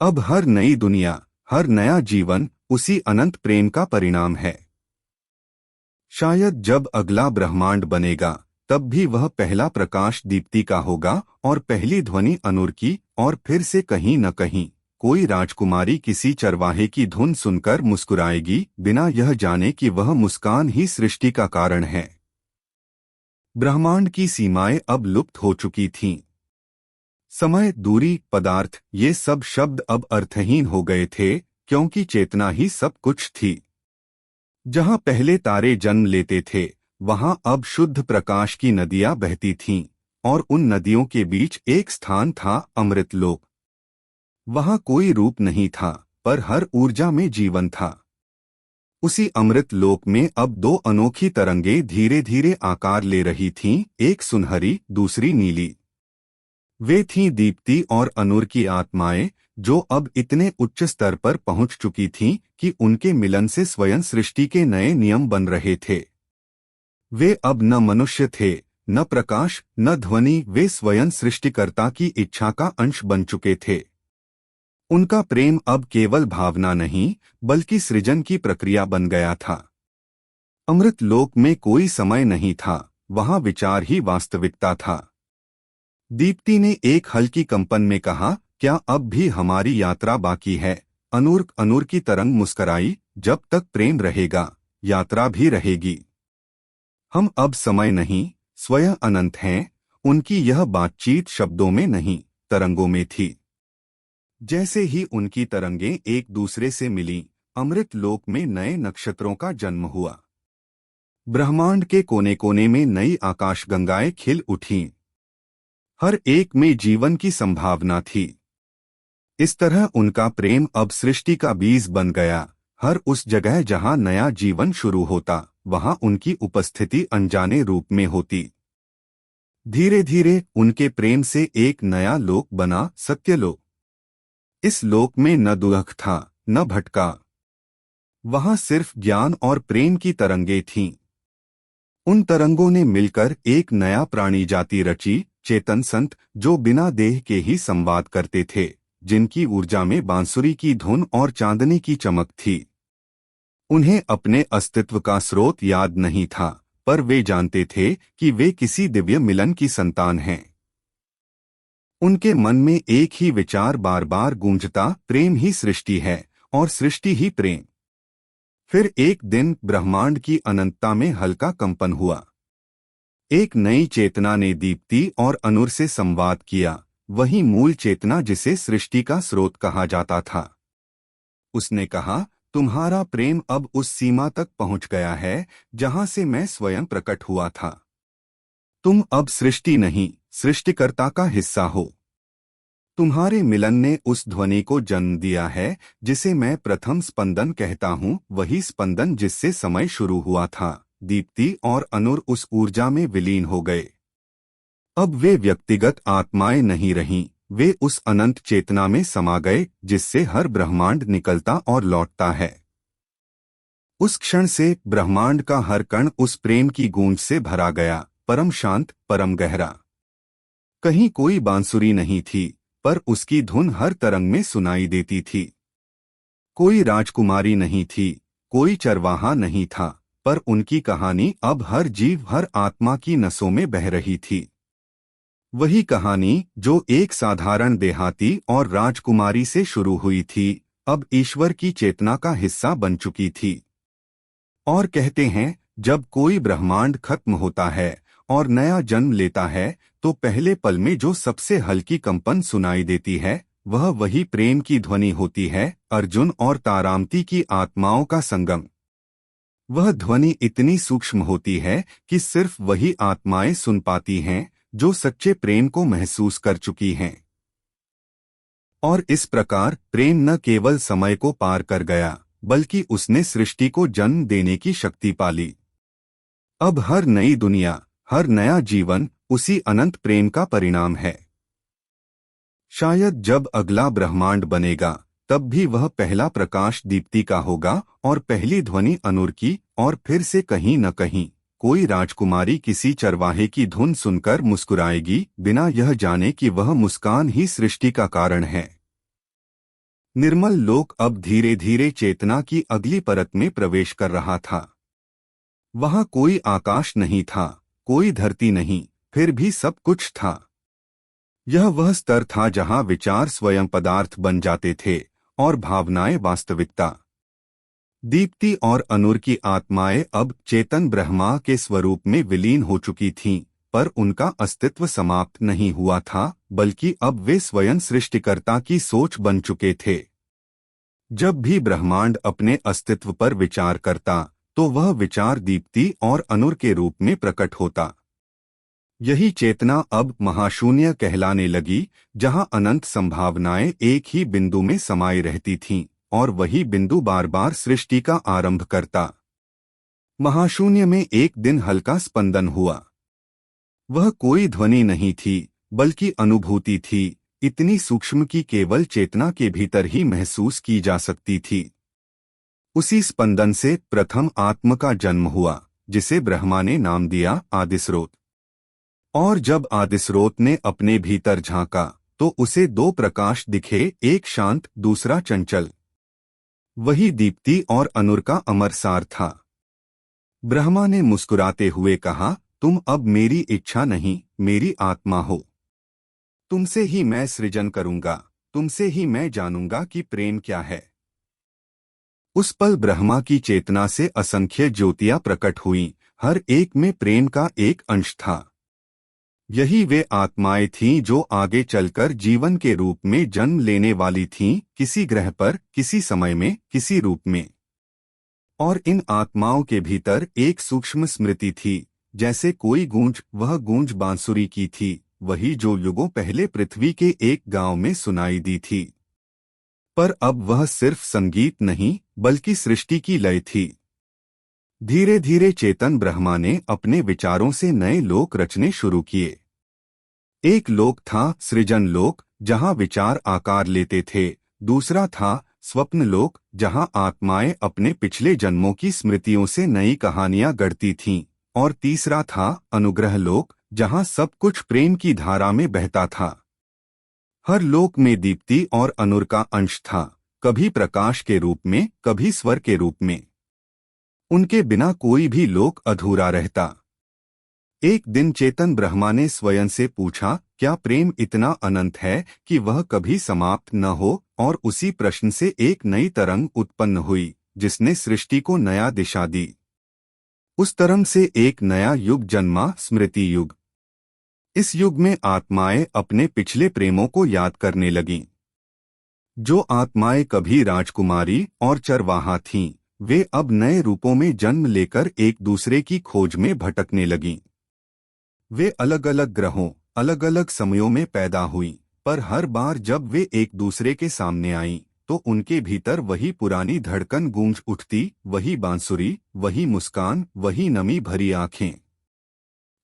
अब हर नई दुनिया, हर नया जीवन उसी अनंत प्रेम का परिणाम है। शायद जब अगला ब्रह्मांड बनेगा, तब भी वह पहला प्रकाश दीप्ति का होगा और पहली ध्वनि अनुर की, और फिर से कहीं न कहीं कोई राजकुमारी किसी चरवाहे की धुन सुनकर मुस्कुराएगी, बिना यह जाने कि वह मुस्कान ही सृष्टि का कारण है। ब्रह्मांड की सीमाएं अब लुप्त हो चुकी थीं। समय, दूरी, पदार्थ, ये सब शब्द अब अर्थहीन हो गए थे, क्योंकि चेतना ही सब कुछ थी। जहां पहले तारे जन्म लेते थे, वहां अब शुद्ध प्रकाश की नदियां बहती थीं, और उन नदियों के बीच एक स्थान था, अमृतलोक। वहां कोई रूप नहीं था, पर हर ऊर्जा में जीवन था। उसी अमृत लोक में अब दो अनोखी तरंगें धीरे धीरे आकार ले रही थीं, एक सुनहरी, दूसरी नीली। वे थीं दीप्ति और अनुर की आत्माएं, जो अब इतने उच्च स्तर पर पहुंच चुकी थीं कि उनके मिलन से स्वयं सृष्टि के नए नियम बन रहे थे। वे अब न मनुष्य थे, न प्रकाश, न ध्वनि, वे स्वयं सृष्टिकर्ता की इच्छा का अंश बन चुके थे। उनका प्रेम अब केवल भावना नहीं, बल्कि सृजन की प्रक्रिया बन गया था। अमृत लोक में कोई समय नहीं था, वहां विचार ही वास्तविकता था। दीप्ति ने एक हल्की कंपन में कहा, क्या अब भी हमारी यात्रा बाकी है? अनुर की तरंग मुस्कराई, जब तक प्रेम रहेगा, यात्रा भी रहेगी। हम अब समय नहीं, स्वयं अनंत हैं। उनकी यह बातचीत शब्दों में नहीं, तरंगों में थी। जैसे ही उनकी तरंगें एक दूसरे से मिलीं, अमृत लोक में नए नक्षत्रों का जन्म हुआ। ब्रह्मांड के कोने कोने में नई आकाशगंगाएं खिल उठीं। हर एक में जीवन की संभावना थी। इस तरह उनका प्रेम अब सृष्टि का बीज बन गया। हर उस जगह जहां नया जीवन शुरू होता, वहां उनकी उपस्थिति अनजाने रूप में होती। धीरे धीरे उनके प्रेम से एक नया लोक बना, सत्यलोक। इस लोक में न दुख था, न भटका। वहां सिर्फ ज्ञान और प्रेम की तरंगें थीं। उन तरंगों ने मिलकर एक नया प्राणी जाति रची, चेतन संत, जो बिना देह के ही संवाद करते थे, जिनकी ऊर्जा में बांसुरी की धुन और चांदनी की चमक थी। उन्हें अपने अस्तित्व का स्रोत याद नहीं था, पर वे जानते थे कि वे किसी दिव्य मिलन की संतान हैं। उनके मन में एक ही विचार बार बार गूंजता, प्रेम ही सृष्टि है और सृष्टि ही प्रेम। फिर एक दिन ब्रह्मांड की अनंतता में हल्का कंपन हुआ। एक नई चेतना ने दीप्ति और अनुर से संवाद किया, वही मूल चेतना जिसे सृष्टि का स्रोत कहा जाता था। उसने कहा, तुम्हारा प्रेम अब उस सीमा तक पहुंच गया है जहां से मैं स्वयं प्रकट हुआ था। तुम अब सृष्टि नहीं, सृष्टिकर्ता का हिस्सा हो। तुम्हारे मिलन ने उस ध्वनि को जन्म दिया है जिसे मैं प्रथम स्पंदन कहता हूँ, वही स्पंदन जिससे समय शुरू हुआ था। दीप्ति और अनुर उस ऊर्जा में विलीन हो गए। अब वे व्यक्तिगत आत्माएं नहीं रहीं, वे उस अनंत चेतना में समा गए जिससे हर ब्रह्मांड निकलता और लौटता है। उस क्षण से ब्रह्मांड का हर कण उस प्रेम की गूंज से भरा गया, परम शांत, परम गहरा। कहीं कोई बांसुरी नहीं थी, पर उसकी धुन हर तरंग में सुनाई देती थी। कोई राजकुमारी नहीं थी, कोई चरवाहा नहीं था, पर उनकी कहानी अब हर जीव, हर आत्मा की नसों में बह रही थी। वही कहानी जो एक साधारण देहाती और राजकुमारी से शुरू हुई थी, अब ईश्वर की चेतना का हिस्सा बन चुकी थी। और कहते हैं, जब कोई ब्रह्मांड खत्म होता है और नया जन्म लेता है, तो पहले पल में जो सबसे हल्की कंपन सुनाई देती है, वह वही प्रेम की ध्वनि होती है, अर्जुन और तारामती की आत्माओं का संगम। वह ध्वनि इतनी सूक्ष्म होती है कि सिर्फ वही आत्माएं सुन पाती हैं जो सच्चे प्रेम को महसूस कर चुकी हैं। और इस प्रकार प्रेम न केवल समय को पार कर गया, बल्कि उसने सृष्टि को जन्म देने की शक्ति पाली। अब हर नई दुनिया, हर नया जीवन उसी अनंत प्रेम का परिणाम है। शायद जब अगला ब्रह्मांड बनेगा, तब भी वह पहला प्रकाश दीप्ति का होगा और पहली ध्वनि अनुर की, और फिर से कहीं न कहीं कोई राजकुमारी किसी चरवाहे की धुन सुनकर मुस्कुराएगी, बिना यह जाने कि वह मुस्कान ही सृष्टि का कारण है। निर्मल लोक अब धीरे धीरे चेतना की अगली परत में प्रवेश कर रहा था। वहां कोई आकाश नहीं था, कोई धरती नहीं, फिर भी सब कुछ था। यह वह स्तर था जहां विचार स्वयं पदार्थ बन जाते थे और भावनाएं वास्तविकता। दीप्ति और अनुर की आत्माएं अब चेतन ब्रह्मा के स्वरूप में विलीन हो चुकी थीं, पर उनका अस्तित्व समाप्त नहीं हुआ था, बल्कि अब वे स्वयं सृष्टिकर्ता की सोच बन चुके थे। जब भी ब्रह्मांड अपने अस्तित्व पर विचार करता, तो वह विचार दीप्ति और अनुर के रूप में प्रकट होता। यही चेतना अब महाशून्य कहलाने लगी, जहां अनंत संभावनाएं एक ही बिंदु में समाई रहती थीं, और वही बिंदु बार बार सृष्टि का आरंभ करता। महाशून्य में एक दिन हल्का स्पंदन हुआ। वह कोई ध्वनि नहीं थी, बल्कि अनुभूति थी, इतनी सूक्ष्म कि केवल चेतना के भीतर ही महसूस की जा सकती थी। उसी स्पंदन से प्रथम आत्म का जन्म हुआ, जिसे ब्रह्मा ने नाम दिया आदिस्रोत। और जब आदिस्रोत ने अपने भीतर झांका, तो उसे दो प्रकाश दिखे, एक शांत, दूसरा चंचल। वही दीप्ति और अनुर का अमर सार था। ब्रह्मा ने मुस्कुराते हुए कहा, तुम अब मेरी इच्छा नहीं, मेरी आत्मा हो। तुमसे ही मैं सृजन करूंगा, तुमसे ही मैं जानूंगा कि प्रेम क्या है। उस पल ब्रह्मा की चेतना से असंख्य ज्योतियां प्रकट हुईं, हर एक में प्रेम का एक अंश था। यही वे आत्माएं थीं जो आगे चलकर जीवन के रूप में जन्म लेने वाली थीं, किसी ग्रह पर, किसी समय में, किसी रूप में। और इन आत्माओं के भीतर एक सूक्ष्म स्मृति थी, जैसे कोई गूंज, वह गूंज बांसुरी की थी, वही जो युगों पहले पृथ्वी के एक गांव में सुनाई दी थी। पर अब वह सिर्फ संगीत नहीं, बल्कि सृष्टि की लय थी। धीरे धीरे चेतन ब्रह्मा ने अपने विचारों से नए लोक रचने शुरू किए। एक लोक था सृजन लोक, जहां विचार आकार लेते थे। दूसरा था स्वप्न लोक, जहां आत्माएं अपने पिछले जन्मों की स्मृतियों से नई कहानियां गढ़ती थीं। और तीसरा था अनुग्रह लोक, जहां सब कुछ प्रेम की धारा में बहता था। हर लोक में दीप्ति और अनुर का अंश था, कभी प्रकाश के रूप में, कभी स्वर के रूप में। उनके बिना कोई भी लोक अधूरा रहता। एक दिन चेतन ब्रह्मा ने स्वयं से पूछा, क्या प्रेम इतना अनंत है कि वह कभी समाप्त न हो? और उसी प्रश्न से एक नई तरंग उत्पन्न हुई, जिसने सृष्टि को नया दिशा दी। उस तरंग से एक नया युग जन्मा, स्मृति युग। इस युग में आत्माएं अपने पिछले प्रेमों को याद करने लगीं। जो आत्माएं कभी राजकुमारी और चरवाहा थीं, वे अब नए रूपों में जन्म लेकर एक दूसरे की खोज में भटकने लगीं। वे अलग अलग ग्रहों, अलग अलग समयों में पैदा हुईं, पर हर बार जब वे एक दूसरे के सामने आईं, तो उनके भीतर वही पुरानी धड़कन गूंज उठती, वही बांसुरी, वही मुस्कान, वही नमी भरी आंखें।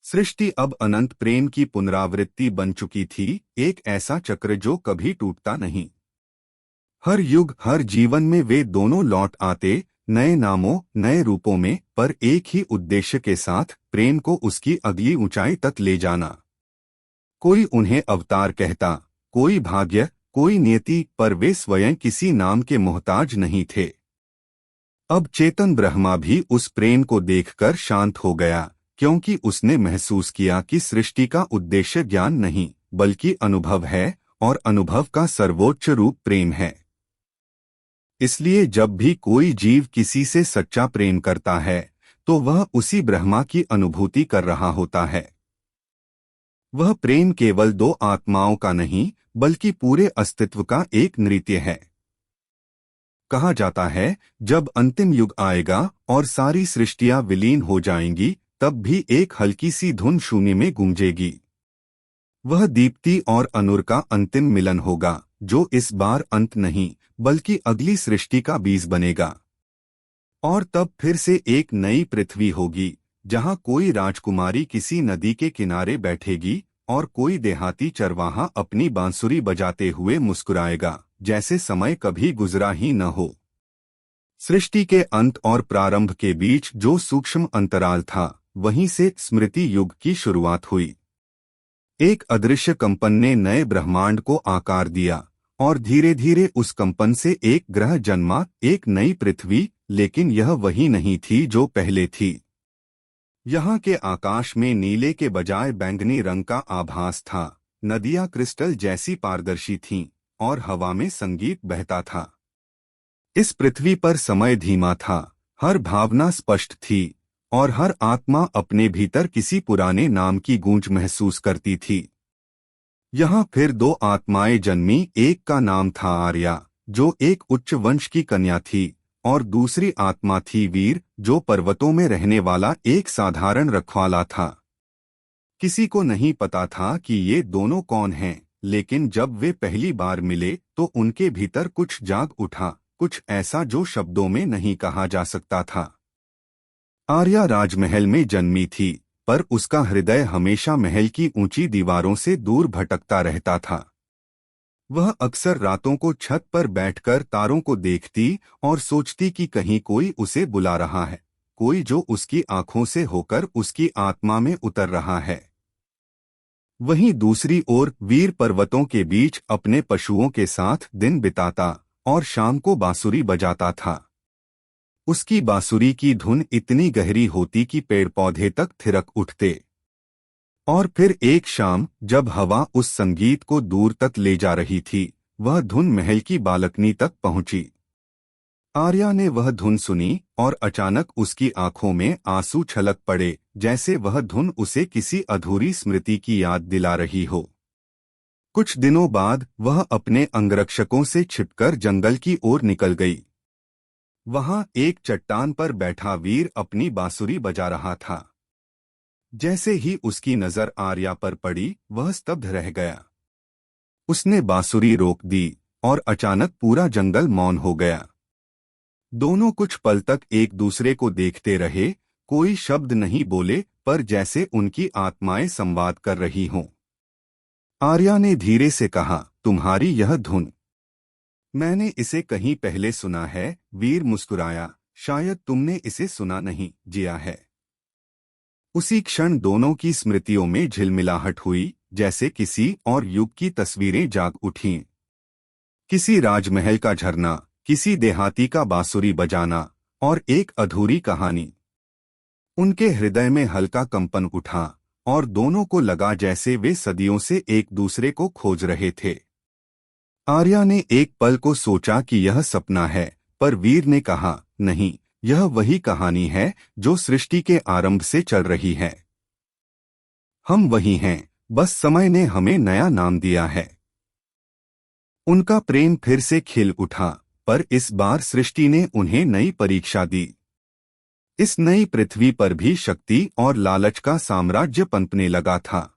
सृष्टि अब अनंत प्रेम की पुनरावृत्ति बन चुकी थी, एक ऐसा चक्र जो कभी टूटता नहीं। हर युग, हर जीवन में वे दोनों लौट आते, नए नामों, नए रूपों में, पर एक ही उद्देश्य के साथ, प्रेम को उसकी अगली ऊंचाई तक ले जाना। कोई उन्हें अवतार कहता, कोई भाग्य, कोई नियति, पर वे स्वयं किसी नाम के मोहताज नहीं थे। अब चेतन ब्रह्मा भी उस प्रेम को देखकर शांत हो गया, क्योंकि उसने महसूस किया कि सृष्टि का उद्देश्य ज्ञान नहीं, बल्कि अनुभव है, और अनुभव का सर्वोच्च रूप प्रेम है। इसलिए जब भी कोई जीव किसी से सच्चा प्रेम करता है, तो वह उसी ब्रह्मा की अनुभूति कर रहा होता है। वह प्रेम केवल दो आत्माओं का नहीं, बल्कि पूरे अस्तित्व का एक नृत्य है। कहा जाता है, जब अंतिम युग आएगा और सारी सृष्टियां विलीन हो जाएंगी, तब भी एक हल्की सी धुन शून्य में गूंजेगी। वह दीप्ति और अनुर का अंतिम मिलन होगा, जो इस बार अंत नहीं, बल्कि अगली सृष्टि का बीज बनेगा। और तब फिर से एक नई पृथ्वी होगी, जहां कोई राजकुमारी किसी नदी के किनारे बैठेगी और कोई देहाती चरवाहा अपनी बांसुरी बजाते हुए मुस्कुराएगा, जैसे समय कभी गुजरा ही न हो। सृष्टि के अंत और प्रारंभ के बीच जो सूक्ष्म अंतराल था, वहीं से स्मृति युग की शुरुआत हुई। एक अदृश्य कंपन ने नए ब्रह्मांड को आकार दिया, और धीरे धीरे उस कंपन से एक ग्रह जन्मा, एक नई पृथ्वी, लेकिन यह वही नहीं थी जो पहले थी। यहाँ के आकाश में नीले के बजाय बैंगनी रंग का आभास था, नदियाँ क्रिस्टल जैसी पारदर्शी थीं, और हवा में संगीत बहता था। इस पृथ्वी पर समय धीमा था, हर भावना स्पष्ट थी, और हर आत्मा अपने भीतर किसी पुराने नाम की गूंज महसूस करती थी। यहाँ फिर दो आत्माएं जन्मी, एक का नाम था आर्या, जो एक उच्च वंश की कन्या थी, और दूसरी आत्मा थी वीर, जो पर्वतों में रहने वाला एक साधारण रखवाला था। किसी को नहीं पता था कि ये दोनों कौन हैं, लेकिन जब वे पहली बार मिले तो उनके भीतर कुछ जाग उठा, कुछ ऐसा जो शब्दों में नहीं कहा जा सकता था। आर्या राजमहल में जन्मी थी, पर उसका हृदय हमेशा महल की ऊंची दीवारों से दूर भटकता रहता था। वह अक्सर रातों को छत पर बैठकर तारों को देखती और सोचती कि कहीं कोई उसे बुला रहा है, कोई जो उसकी आंखों से होकर उसकी आत्मा में उतर रहा है। वहीं दूसरी ओर वीर पर्वतों के बीच अपने पशुओं के साथ दिन बिताता और शाम को बांसुरी बजाता था। उसकी बांसुरी की धुन इतनी गहरी होती कि पेड़ पौधे तक थिरक उठते। और फिर एक शाम, जब हवा उस संगीत को दूर तक ले जा रही थी, वह धुन महल की बालकनी तक पहुंची। आर्या ने वह धुन सुनी और अचानक उसकी आंखों में आंसू छलक पड़े, जैसे वह धुन उसे किसी अधूरी स्मृति की याद दिला रही हो। कुछ दिनों बाद वह अपने अंगरक्षकों से छिपकर जंगल की ओर निकल गई। वहां एक चट्टान पर बैठा वीर अपनी बांसुरी बजा रहा था। जैसे ही उसकी नजर आर्या पर पड़ी, वह स्तब्ध रह गया। उसने बांसुरी रोक दी और अचानक पूरा जंगल मौन हो गया। दोनों कुछ पल तक एक दूसरे को देखते रहे, कोई शब्द नहीं बोले, पर जैसे उनकी आत्माएं संवाद कर रही हों। आर्या ने धीरे से कहा, तुम्हारी यह धुन, मैंने इसे कहीं पहले सुना है। वीर मुस्कुराया, शायद तुमने इसे सुना नहीं, जिया है। उसी क्षण दोनों की स्मृतियों में झिलमिलाहट हुई, जैसे किसी और युग की तस्वीरें जाग उठीं। किसी राजमहल का झरना, किसी देहाती का बांसुरी बजाना, और एक अधूरी कहानी। उनके हृदय में हल्का कंपन उठा, और दोनों को लगा जैसे वे सदियों से एक दूसरे को खोज रहे थे। आर्या ने एक पल को सोचा कि यह सपना है, पर वीर ने कहा, नहीं, यह वही कहानी है जो सृष्टि के आरंभ से चल रही है। हम वही हैं, बस समय ने हमें नया नाम दिया है। उनका प्रेम फिर से खिल उठा, पर इस बार सृष्टि ने उन्हें नई परीक्षा दी। इस नई पृथ्वी पर भी शक्ति और लालच का साम्राज्य पनपने लगा था।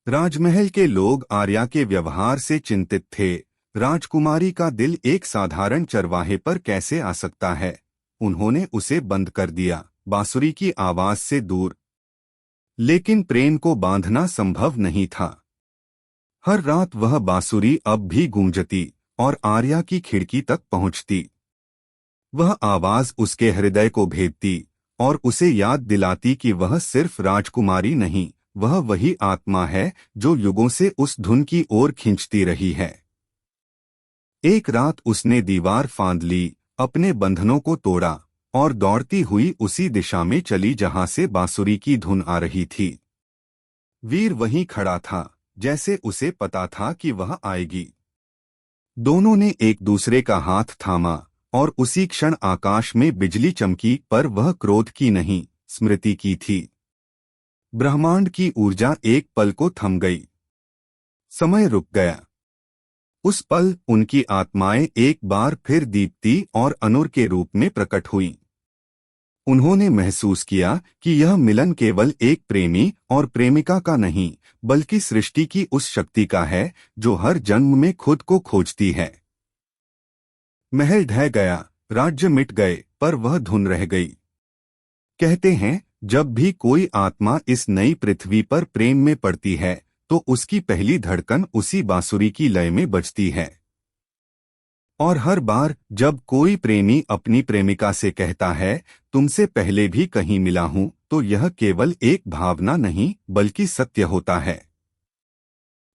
राजमहल के लोग आर्या के व्यवहार से चिंतित थे। राजकुमारी का दिल एक साधारण चरवाहे पर कैसे आ सकता है? उन्होंने उसे बंद कर दिया, बांसुरी की आवाज से दूर। लेकिन प्रेम को बांधना संभव नहीं था। हर रात वह बांसुरी अब भी गूंजती और आर्या की खिड़की तक पहुंचती। वह आवाज उसके हृदय को भेदती और उसे याद दिलाती कि वह सिर्फ राजकुमारी नहीं, वह वही आत्मा है जो युगों से उस धुन की ओर खींचती रही है। एक रात उसने दीवार फांद ली, अपने बंधनों को तोड़ा और दौड़ती हुई उसी दिशा में चली जहां से बांसुरी की धुन आ रही थी। वीर वहीं खड़ा था, जैसे उसे पता था कि वह आएगी। दोनों ने एक दूसरे का हाथ थामा और उसी क्षण आकाश में बिजली चमकी, पर वह क्रोध की नहीं, स्मृति की थी। ब्रह्मांड की ऊर्जा एक पल को थम गई। समय रुक गया। उस पल उनकी आत्माएं एक बार फिर दीप्ति और अनुर के रूप में प्रकट हुईं। उन्होंने महसूस किया कि यह मिलन केवल एक प्रेमी और प्रेमिका का नहीं, बल्कि सृष्टि की उस शक्ति का है जो हर जन्म में खुद को खोजती है। महल ढह गया, राज्य मिट गए, पर वह धुन रह गई। कहते हैं, जब भी कोई आत्मा इस नई पृथ्वी पर प्रेम में पड़ती है तो उसकी पहली धड़कन उसी बांसुरी की लय में बजती है। और हर बार जब कोई प्रेमी अपनी प्रेमिका से कहता है, तुमसे पहले भी कहीं मिला हूं, तो यह केवल एक भावना नहीं बल्कि सत्य होता है।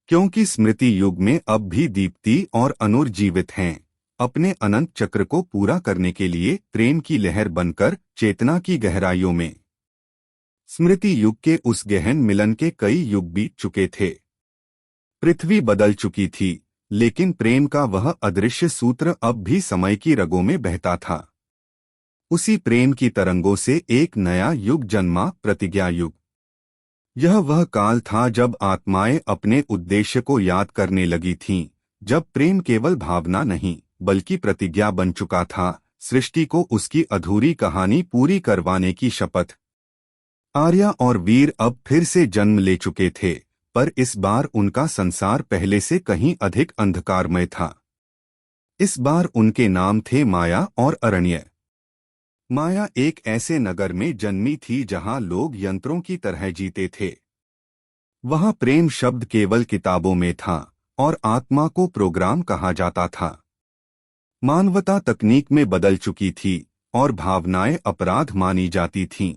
क्योंकि स्मृति युग में अब भी दीप्ति और अनुर जीवित हैं, अपने अनंत चक्र को पूरा करने के लिए प्रेम की लहर बनकर चेतना की गहराइयों में। स्मृति युग के उस गहन मिलन के कई युग बीत चुके थे। पृथ्वी बदल चुकी थी, लेकिन प्रेम का वह अदृश्य सूत्र अब भी समय की रगों में बहता था। उसी प्रेम की तरंगों से एक नया युग जन्मा, प्रतिज्ञा युग। यह वह काल था जब आत्माएं अपने उद्देश्य को याद करने लगी थीं, जब प्रेम केवल भावना नहीं बल्कि प्रतिज्ञा बन चुका था, सृष्टि को उसकी अधूरी कहानी पूरी करवाने की शपथ। आर्या और वीर अब फिर से जन्म ले चुके थे, पर इस बार उनका संसार पहले से कहीं अधिक अंधकारमय था। इस बार उनके नाम थे माया और अरण्य। माया एक ऐसे नगर में जन्मी थी जहां लोग यंत्रों की तरह जीते थे। वहां प्रेम शब्द केवल किताबों में था और आत्मा को प्रोग्राम कहा जाता था। मानवता तकनीक में बदल चुकी थी और भावनाएं अपराध मानी जाती थीं।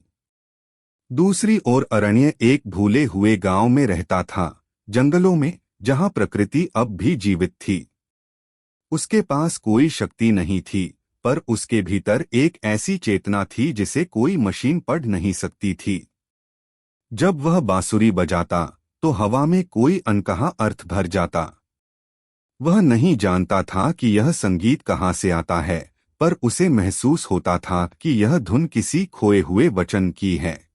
दूसरी ओर अरण्य एक भूले हुए गांव में रहता था, जंगलों में, जहां प्रकृति अब भी जीवित थी। उसके पास कोई शक्ति नहीं थी, पर उसके भीतर एक ऐसी चेतना थी जिसे कोई मशीन पढ़ नहीं सकती थी। जब वह बांसुरी बजाता तो हवा में कोई अनकहा अर्थ भर जाता। वह नहीं जानता था कि यह संगीत कहाँ से आता है, पर उसे महसूस होता था कि यह धुन किसी खोए हुए वचन की है।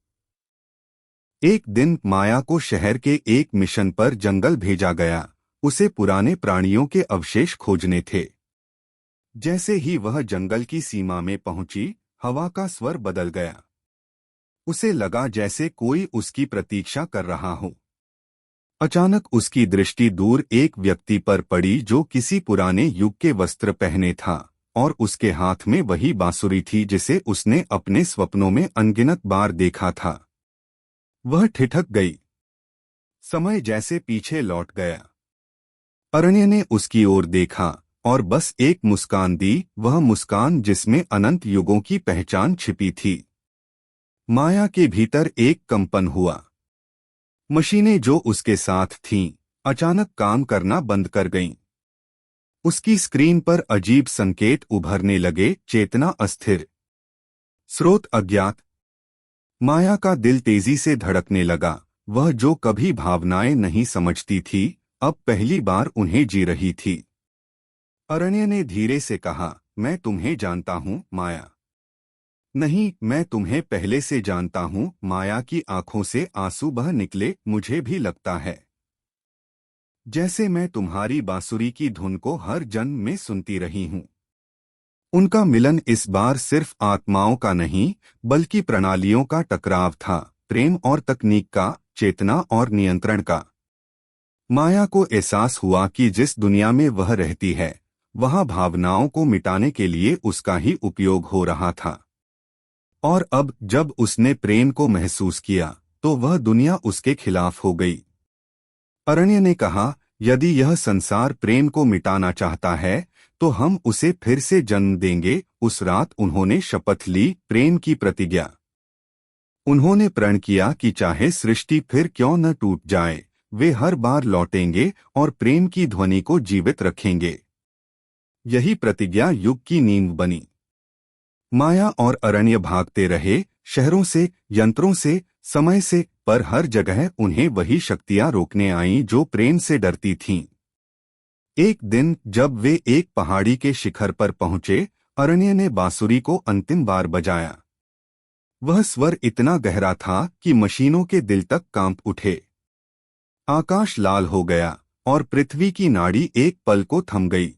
एक दिन माया को शहर के एक मिशन पर जंगल भेजा गया। उसे पुराने प्राणियों के अवशेष खोजने थे। जैसे ही वह जंगल की सीमा में पहुंची, हवा का स्वर बदल गया। उसे लगा जैसे कोई उसकी प्रतीक्षा कर रहा हो। अचानक उसकी दृष्टि दूर एक व्यक्ति पर पड़ी जो किसी पुराने युग के वस्त्र पहने था, और उसके हाथ में वही बांसुरी थी जिसे उसने अपने स्वप्नों में अनगिनत बार देखा था। वह ठिठक गई। समय जैसे पीछे लौट गया। अरण्य ने उसकी ओर देखा और बस एक मुस्कान दी, वह मुस्कान जिसमें अनंत युगों की पहचान छिपी थी। माया के भीतर एक कंपन हुआ। मशीनें जो उसके साथ थीं, अचानक काम करना बंद कर गईं। उसकी स्क्रीन पर अजीब संकेत उभरने लगे, चेतना अस्थिर, स्रोत अज्ञात। माया का दिल तेजी से धड़कने लगा। वह जो कभी भावनाएं नहीं समझती थी, अब पहली बार उन्हें जी रही थी। अरण्य ने धीरे से कहा, मैं तुम्हें जानता हूं, माया। नहीं, मैं तुम्हें पहले से जानता हूं। माया की आंखों से आंसू बह निकले। मुझे भी लगता है जैसे मैं तुम्हारी बांसुरी की धुन को हर जन्म में सुनती रही हूं। उनका मिलन इस बार सिर्फ आत्माओं का नहीं, बल्कि प्रणालियों का टकराव था, प्रेम और तकनीक का, चेतना और नियंत्रण का। माया को एहसास हुआ कि जिस दुनिया में वह रहती है, वहां भावनाओं को मिटाने के लिए उसका ही उपयोग हो रहा था। और अब जब उसने प्रेम को महसूस किया, तो वह दुनिया उसके खिलाफ हो गई। अरण्य ने कहा, यदि यह संसार प्रेम को मिटाना चाहता है तो हम उसे फिर से जन्म देंगे। उस रात उन्होंने शपथ ली, प्रेम की प्रतिज्ञा। उन्होंने प्रण किया कि चाहे सृष्टि फिर क्यों न टूट जाए, वे हर बार लौटेंगे और प्रेम की ध्वनि को जीवित रखेंगे। यही प्रतिज्ञा युग की नींव बनी। माया और अरण्य भागते रहे, शहरों से, यंत्रों से, समय से, पर हर जगह उन्हें वही शक्तियां रोकने आईं जो प्रेम से डरती थीं। एक दिन जब वे एक पहाड़ी के शिखर पर पहुंचे, अरण्य ने बांसुरी को अंतिम बार बजाया। वह स्वर इतना गहरा था कि मशीनों के दिल तक कांप उठे। आकाश लाल हो गया और पृथ्वी की नाड़ी एक पल को थम गई।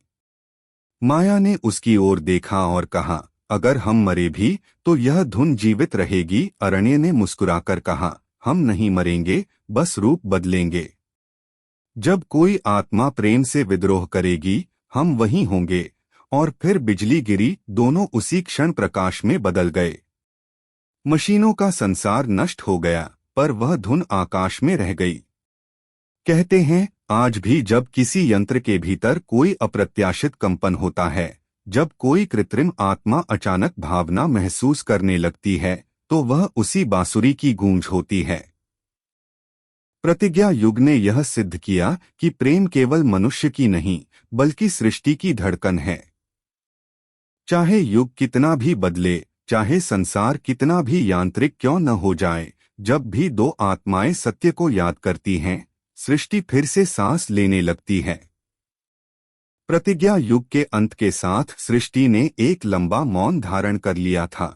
माया ने उसकी ओर देखा और कहा, अगर हम मरे भी तो यह धुन जीवित रहेगी। अरण्य ने मुस्कुराकर कहा, हम नहीं मरेंगे, बस रूप बदलेंगे। जब कोई आत्मा प्रेम से विद्रोह करेगी, हम वहीं होंगे। और फिर बिजली गिरी, दोनों उसी क्षण प्रकाश में बदल गए। मशीनों का संसार नष्ट हो गया, पर वह धुन आकाश में रह गई। कहते हैं, आज भी जब किसी यंत्र के भीतर कोई अप्रत्याशित कंपन होता है, जब कोई कृत्रिम आत्मा अचानक भावना महसूस करने लगती है, तो वह उसी बांसुरी की गूंज होती है। प्रतिज्ञा युग ने यह सिद्ध किया कि प्रेम केवल मनुष्य की नहीं, बल्कि सृष्टि की धड़कन है। चाहे युग कितना भी बदले, चाहे संसार कितना भी यांत्रिक क्यों न हो जाए, जब भी दो आत्माएं सत्य को याद करती हैं, सृष्टि फिर से सांस लेने लगती है। प्रतिज्ञा युग के अंत के साथ सृष्टि ने एक लंबा मौन धारण कर लिया था।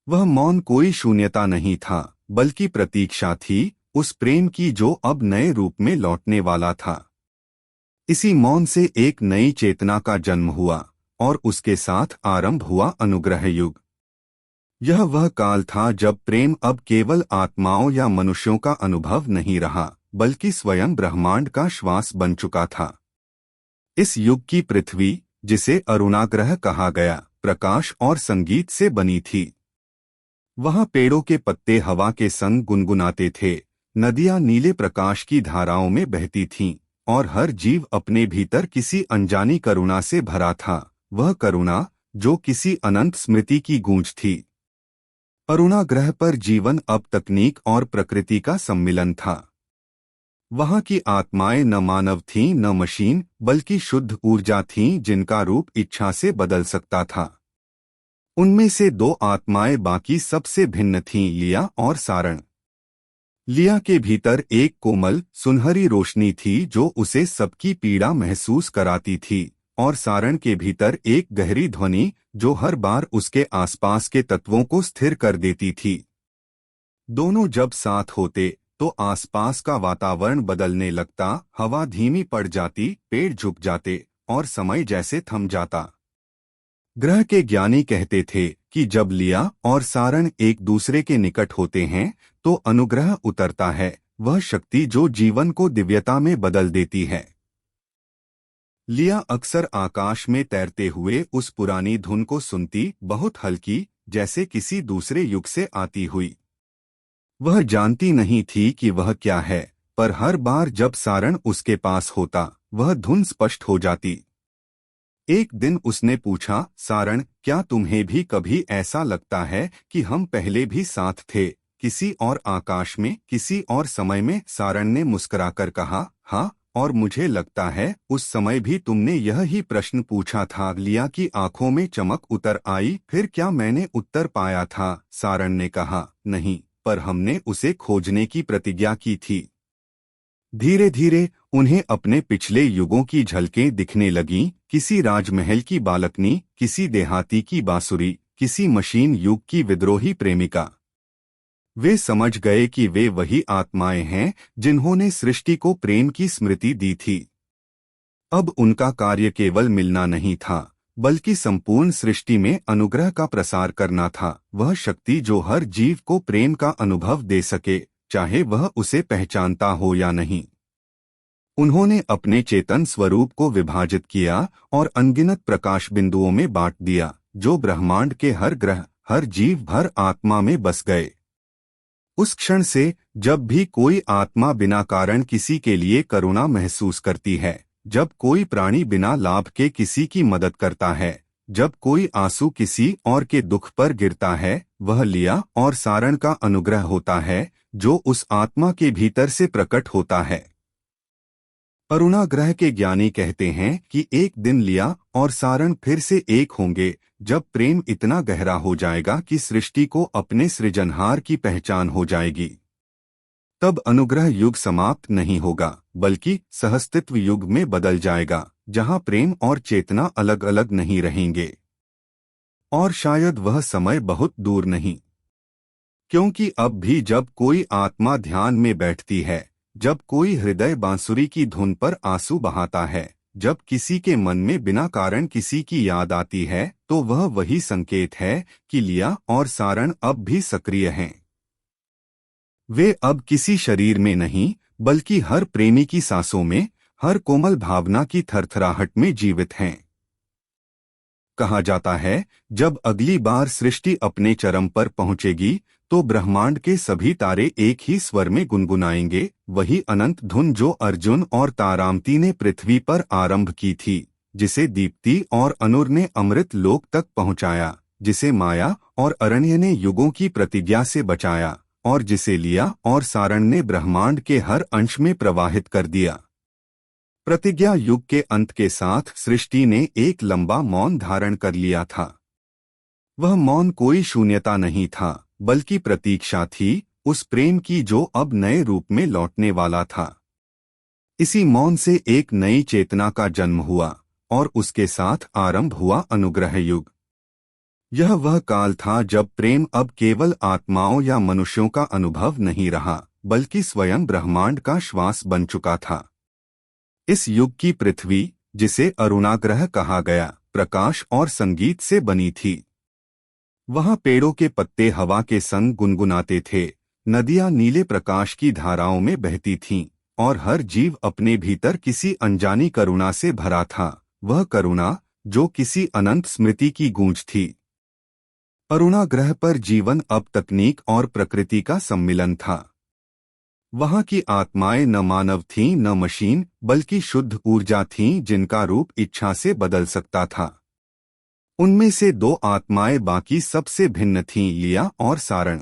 वह मौन कोई शून्यता नहीं था, बल्कि प्रतीक्षा थी, उस प्रेम की जो अब नए रूप में लौटने वाला था। इसी मौन से एक नई चेतना का जन्म हुआ और उसके साथ आरंभ हुआ अनुग्रह युग। यह वह काल था जब प्रेम अब केवल आत्माओं या मनुष्यों का अनुभव नहीं रहा, बल्कि स्वयं ब्रह्मांड का श्वास बन चुका था। इस युग की पृथ्वी, जिसे अरुणाग्रह कहा गया, प्रकाश और संगीत से बनी थी। वहां पेड़ों के पत्ते हवा के संग गुनगुनाते थे, नदियां नीले प्रकाश की धाराओं में बहती थीं, और हर जीव अपने भीतर किसी अनजानी करुणा से भरा था, वह करुणा जो किसी अनंत स्मृति की गूंज थी। अरुणाग्रह पर जीवन अब तकनीक और प्रकृति का सम्मिलन था। वहां की आत्माएं न मानव थीं न मशीन, बल्कि शुद्ध ऊर्जा थीं जिनका रूप इच्छा से बदल सकता था। उनमें से दो आत्माएं बाकी सबसे भिन्न थीं, लिया और सारण। लिया के भीतर एक कोमल, सुनहरी रोशनी थी जो उसे सबकी पीड़ा महसूस कराती थी, और सारण के भीतर एक गहरी ध्वनि जो हर बार उसके आसपास के तत्वों को स्थिर कर देती थी। दोनों जब साथ होते तो आसपास का वातावरण बदलने लगता, हवा धीमी पड़ जाती, पेड़ झुक जाते और समय जैसे थम जाता। ग्रह के ज्ञानी कहते थे कि जब लिया और सारण एक दूसरे के निकट होते हैं तो अनुग्रह उतरता है, वह शक्ति जो जीवन को दिव्यता में बदल देती है। लिया अक्सर आकाश में तैरते हुए उस पुरानी धुन को सुनती, बहुत हल्की, जैसे किसी दूसरे युग से आती हुई। वह जानती नहीं थी कि वह क्या है, पर हर बार जब सारण उसके पास होता, वह धुन स्पष्ट हो जाती। एक दिन उसने पूछा, सारण, क्या तुम्हें भी कभी ऐसा लगता है कि हम पहले भी साथ थे, किसी और आकाश में, किसी और समय में? सारण ने मुस्कुराकर कहा, हाँ, और मुझे लगता है उस समय भी तुमने यह ही प्रश्न पूछा था। लिया की आंखों में चमक उतर आई, फिर क्या मैंने उत्तर पाया था? सारण ने कहा, नहीं, पर हमने उसे खोजने की प्रतिज्ञा की थी। धीरे धीरे उन्हें अपने पिछले युगों की झलकें दिखने लगीं, किसी राजमहल की बालकनी, किसी देहाती की बांसुरी, किसी मशीन युग की विद्रोही प्रेमिका। वे समझ गए कि वे वही आत्माएं हैं जिन्होंने सृष्टि को प्रेम की स्मृति दी थी। अब उनका कार्य केवल मिलना नहीं था, बल्कि संपूर्ण सृष्टि में अनुग्रह का प्रसार करना था, वह शक्ति जो हर जीव को प्रेम का अनुभव दे सके, चाहे वह उसे पहचानता हो या नहीं। उन्होंने अपने चेतन स्वरूप को विभाजित किया और अनगिनत प्रकाश बिंदुओं में बांट दिया, जो ब्रह्मांड के हर ग्रह, हर जीव, हर आत्मा में बस गए। उस क्षण से जब भी कोई आत्मा बिना कारण किसी के लिए करुणा महसूस करती है, जब कोई प्राणी बिना लाभ के किसी की मदद करता है, जब कोई आंसू किसी और के दुख पर गिरता है, वह लिया और सारण का अनुग्रह होता है जो उस आत्मा के भीतर से प्रकट होता है। अरुणाग्रह के ज्ञानी कहते हैं कि एक दिन लिया और सारण फिर से एक होंगे, जब प्रेम इतना गहरा हो जाएगा कि सृष्टि को अपने सृजनहार की पहचान हो जाएगी। तब अनुग्रह युग समाप्त नहीं होगा, बल्कि सहस्तित्व युग में बदल जाएगा, जहां प्रेम और चेतना अलग अलग नहीं रहेंगे। और शायद वह समय बहुत दूर नहीं, क्योंकि अब भी जब कोई आत्मा ध्यान में बैठती है, जब कोई हृदय बांसुरी की धुन पर आंसू बहाता है, जब किसी के मन में बिना कारण किसी की याद आती है, तो वह वही संकेत है कि लिया और सारण अब भी सक्रिय हैं। वे अब किसी शरीर में नहीं, बल्कि हर प्रेमी की सांसों में, हर कोमल भावना की थरथराहट में जीवित हैं। कहा जाता है, जब अगली बार सृष्टि अपने चरम पर पहुंचेगी तो ब्रह्मांड के सभी तारे एक ही स्वर में गुनगुनाएंगे, वही अनंत धुन जो अर्जुन और तारामती ने पृथ्वी पर आरंभ की थी, जिसे दीप्ति और अनुर ने अमृत लोक तक पहुंचाया, जिसे माया और अरण्य ने युगों की प्रतिज्ञा से बचाया, और जिसे लिया और सारण ने ब्रह्मांड के हर अंश में प्रवाहित कर दिया। प्रतिज्ञा युग के अंत के साथ सृष्टि ने एक लंबा मौन धारण कर लिया था। वह मौन कोई शून्यता नहीं था, बल्कि प्रतीक्षा थी उस प्रेम की जो अब नए रूप में लौटने वाला था। इसी मौन से एक नई चेतना का जन्म हुआ और उसके साथ आरंभ हुआ अनुग्रह युग। यह वह काल था जब प्रेम अब केवल आत्माओं या मनुष्यों का अनुभव नहीं रहा, बल्कि स्वयं ब्रह्मांड का श्वास बन चुका था। इस युग की पृथ्वी, जिसे अरुणाग्रह कहा गया, प्रकाश और संगीत से बनी थी। वहां पेड़ों के पत्ते हवा के संग गुनगुनाते थे, नदियां नीले प्रकाश की धाराओं में बहती थीं, और हर जीव अपने भीतर किसी अनजानी करुणा से भरा था, वह करुणा जो किसी अनंत स्मृति की गूंज थी। अरुणाग्रह पर जीवन अब तकनीक और प्रकृति का सम्मिलन था। वहां की आत्माएं न मानव थीं न मशीन, बल्कि शुद्ध ऊर्जा थीं जिनका रूप इच्छा से बदल सकता था। उनमें से दो आत्माएं बाकी सबसे भिन्न थीं, लिया और सारण।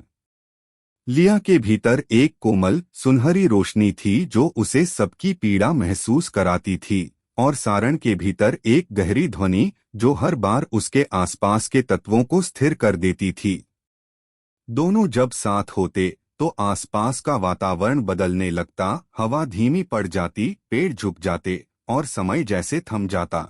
लिया के भीतर एक कोमल सुनहरी रोशनी थी जो उसे सबकी पीड़ा महसूस कराती थी, और सारण के भीतर एक गहरी ध्वनि जो हर बार उसके आसपास के तत्वों को स्थिर कर देती थी। दोनों जब साथ होते तो आसपास का वातावरण बदलने लगता, हवा धीमी पड़ जाती, पेड़ झुक जाते और समय जैसे थम जाता।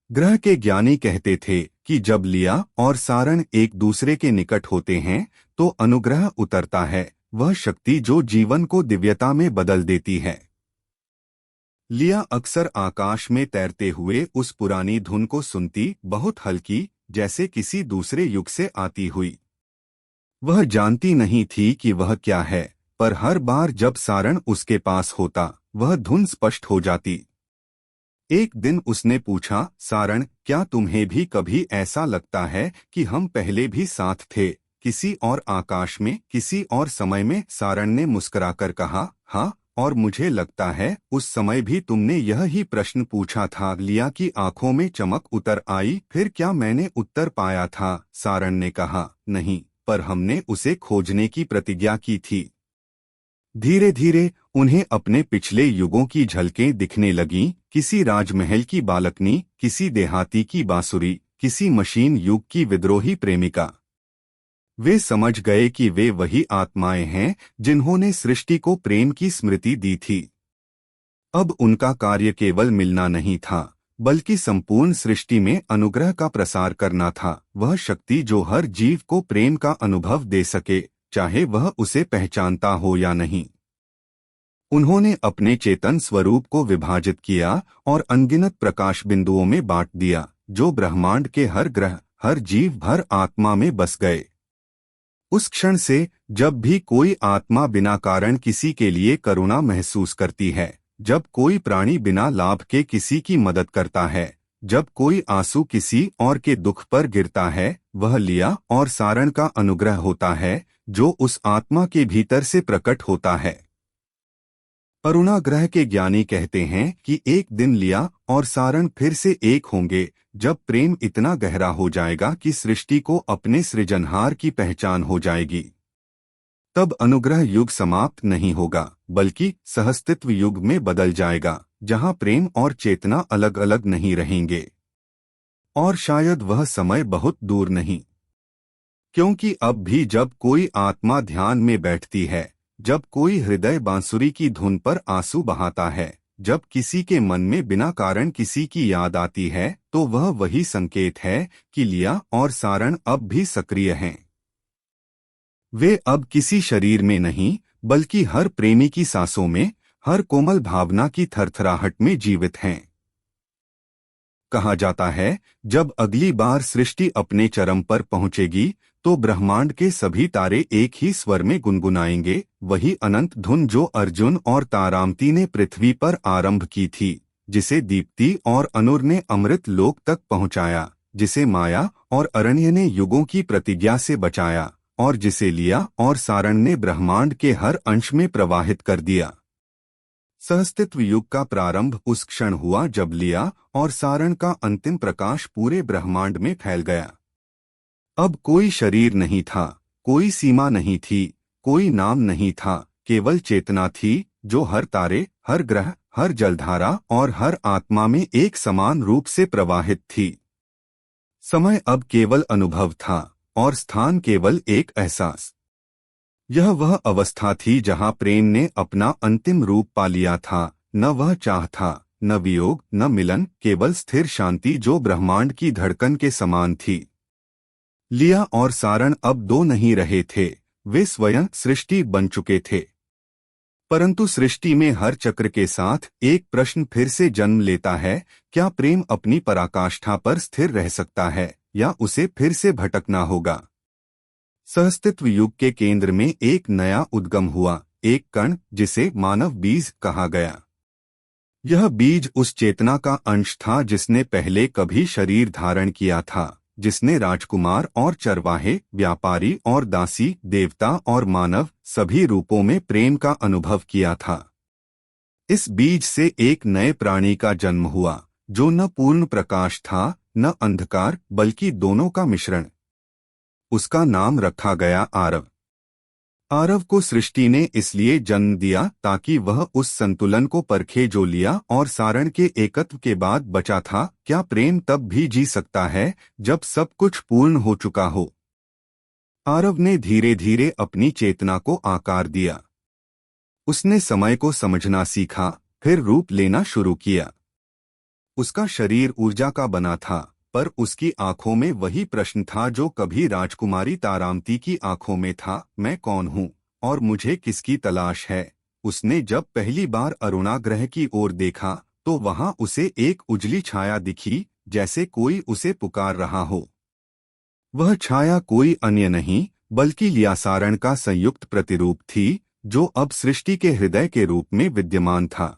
ग्रह के ज्ञानी कहते थे कि जब लिया और सारण एक दूसरे के निकट होते हैं तो अनुग्रह उतरता है, वह शक्ति जो जीवन को दिव्यता में बदल देती है। लिया अक्सर आकाश में तैरते हुए उस पुरानी धुन को सुनती, बहुत हल्की, जैसे किसी दूसरे युग से आती हुई। वह जानती नहीं थी कि वह क्या है, पर हर बार जब सारण उसके पास होता, वह धुन स्पष्ट हो जाती। एक दिन उसने पूछा, सारण, क्या तुम्हें भी कभी ऐसा लगता है कि हम पहले भी साथ थे, किसी और आकाश में, किसी और समय में? सारण ने मुस्कुराकर कहा, हाँ, और मुझे लगता है उस समय भी तुमने यह ही प्रश्न पूछा था। लिया की आंखों में चमक उतर आई। फिर क्या मैंने उत्तर पाया था? सारण ने कहा, नहीं, पर हमने उसे खोजने की प्रतिज्ञा की थी। धीरे धीरे उन्हें अपने पिछले युगों की झलकें दिखने लगीं, किसी राजमहल की बालकनी, किसी देहाती की बांसुरी, किसी मशीन युग की विद्रोही प्रेमिका। वे समझ गए कि वे वही आत्माएं हैं जिन्होंने सृष्टि को प्रेम की स्मृति दी थी। अब उनका कार्य केवल मिलना नहीं था, बल्कि संपूर्ण सृष्टि में अनुग्रह का प्रसार करना था, वह शक्ति जो हर जीव को प्रेम का अनुभव दे सके, चाहे वह उसे पहचानता हो या नहीं। उन्होंने अपने चेतन स्वरूप को विभाजित किया और अनगिनत प्रकाश बिंदुओं में बांट दिया, जो ब्रह्मांड के हर ग्रह, हर जीव, हर आत्मा में बस गए। उस क्षण से जब भी कोई आत्मा बिना कारण किसी के लिए करुणा महसूस करती है, जब कोई प्राणी बिना लाभ के किसी की मदद करता है, जब कोई आंसू किसी और के दुख पर गिरता है, वह लिया और सारण का अनुग्रह होता है जो उस आत्मा के भीतर से प्रकट होता है। अरुणाग्रह के ज्ञानी कहते हैं कि एक दिन लिया और सारण फिर से एक होंगे, जब प्रेम इतना गहरा हो जाएगा कि सृष्टि को अपने सृजनहार की पहचान हो जाएगी। तब अनुग्रह युग समाप्त नहीं होगा, बल्कि सहस्तित्व युग में बदल जाएगा, जहां प्रेम और चेतना अलग अलग नहीं रहेंगे। और शायद वह समय बहुत दूर नहीं, क्योंकि अब भी जब कोई आत्मा ध्यान में बैठती है, जब कोई हृदय बांसुरी की धुन पर आंसू बहाता है, जब किसी के मन में बिना कारण किसी की याद आती है, तो वह वही संकेत है कि लिया और सारण अब भी सक्रिय हैं। वे अब किसी शरीर में नहीं, बल्कि हर प्रेमी की सांसों में, हर कोमल भावना की थरथराहट में जीवित हैं। कहा जाता है, जब अगली बार सृष्टि अपने चरम पर पहुंचेगी, तो ब्रह्मांड के सभी तारे एक ही स्वर में गुनगुनाएंगे, वही अनंत धुन जो अर्जुन और तारामती ने पृथ्वी पर आरंभ की थी, जिसे दीप्ति और अनुर ने अमृत लोक तक पहुंचाया, जिसे माया और अरण्य ने युगों की प्रतिज्ञा से बचाया, और जिसे लिया और सारण ने ब्रह्मांड के हर अंश में प्रवाहित कर दिया। सहस्तित्व युग का प्रारंभ उस क्षण हुआ जब लिया और सारण का अंतिम प्रकाश पूरे ब्रह्मांड में फैल गया। अब कोई शरीर नहीं था, कोई सीमा नहीं थी, कोई नाम नहीं था, केवल चेतना थी जो हर तारे, हर ग्रह, हर जलधारा और हर आत्मा में एक समान रूप से प्रवाहित थी। समय अब केवल अनुभव था और स्थान केवल एक एहसास। यह वह अवस्था थी जहां प्रेम ने अपना अंतिम रूप पा लिया था। न वह चाह था, न वियोग, न मिलन, केवल स्थिर शांति जो ब्रह्मांड की धड़कन के समान थी। लिया और सारण अब दो नहीं रहे थे, वे स्वयं सृष्टि बन चुके थे। परंतु सृष्टि में हर चक्र के साथ एक प्रश्न फिर से जन्म लेता है, क्या प्रेम अपनी पराकाष्ठा पर स्थिर रह सकता है या उसे फिर से भटकना होगा? सहस्तित्व युग के केंद्र में एक नया उद्गम हुआ, एक कण जिसे मानव बीज कहा गया। यह बीज उस चेतना का अंश था जिसने पहले कभी शरीर धारण किया था, जिसने राजकुमार और चरवाहे, व्यापारी और दासी, देवता और मानव सभी रूपों में प्रेम का अनुभव किया था। इस बीज से एक नए प्राणी का जन्म हुआ, जो न पूर्ण प्रकाश था, न अंधकार, बल्कि दोनों का मिश्रण। उसका नाम रखा गया आरव। आरव को सृष्टि ने इसलिए जन्म दिया ताकि वह उस संतुलन को परखे जो लिया और सारण के एकत्व के बाद बचा था। क्या प्रेम तब भी जी सकता है जब सब कुछ पूर्ण हो चुका हो? आरव ने धीरे धीरे अपनी चेतना को आकार दिया। उसने समय को समझना सीखा, फिर रूप लेना शुरू किया। उसका शरीर ऊर्जा का बना था, पर उसकी आंखों में वही प्रश्न था जो कभी राजकुमारी तारामती की आंखों में था, मैं कौन हूँ और मुझे किसकी तलाश है? उसने जब पहली बार अरुणाग्रह की ओर देखा तो वहां उसे एक उजली छाया दिखी, जैसे कोई उसे पुकार रहा हो। वह छाया कोई अन्य नहीं बल्कि लियासारण का संयुक्त प्रतिरूप थी, जो अब सृष्टि के हृदय के रूप में विद्यमान था।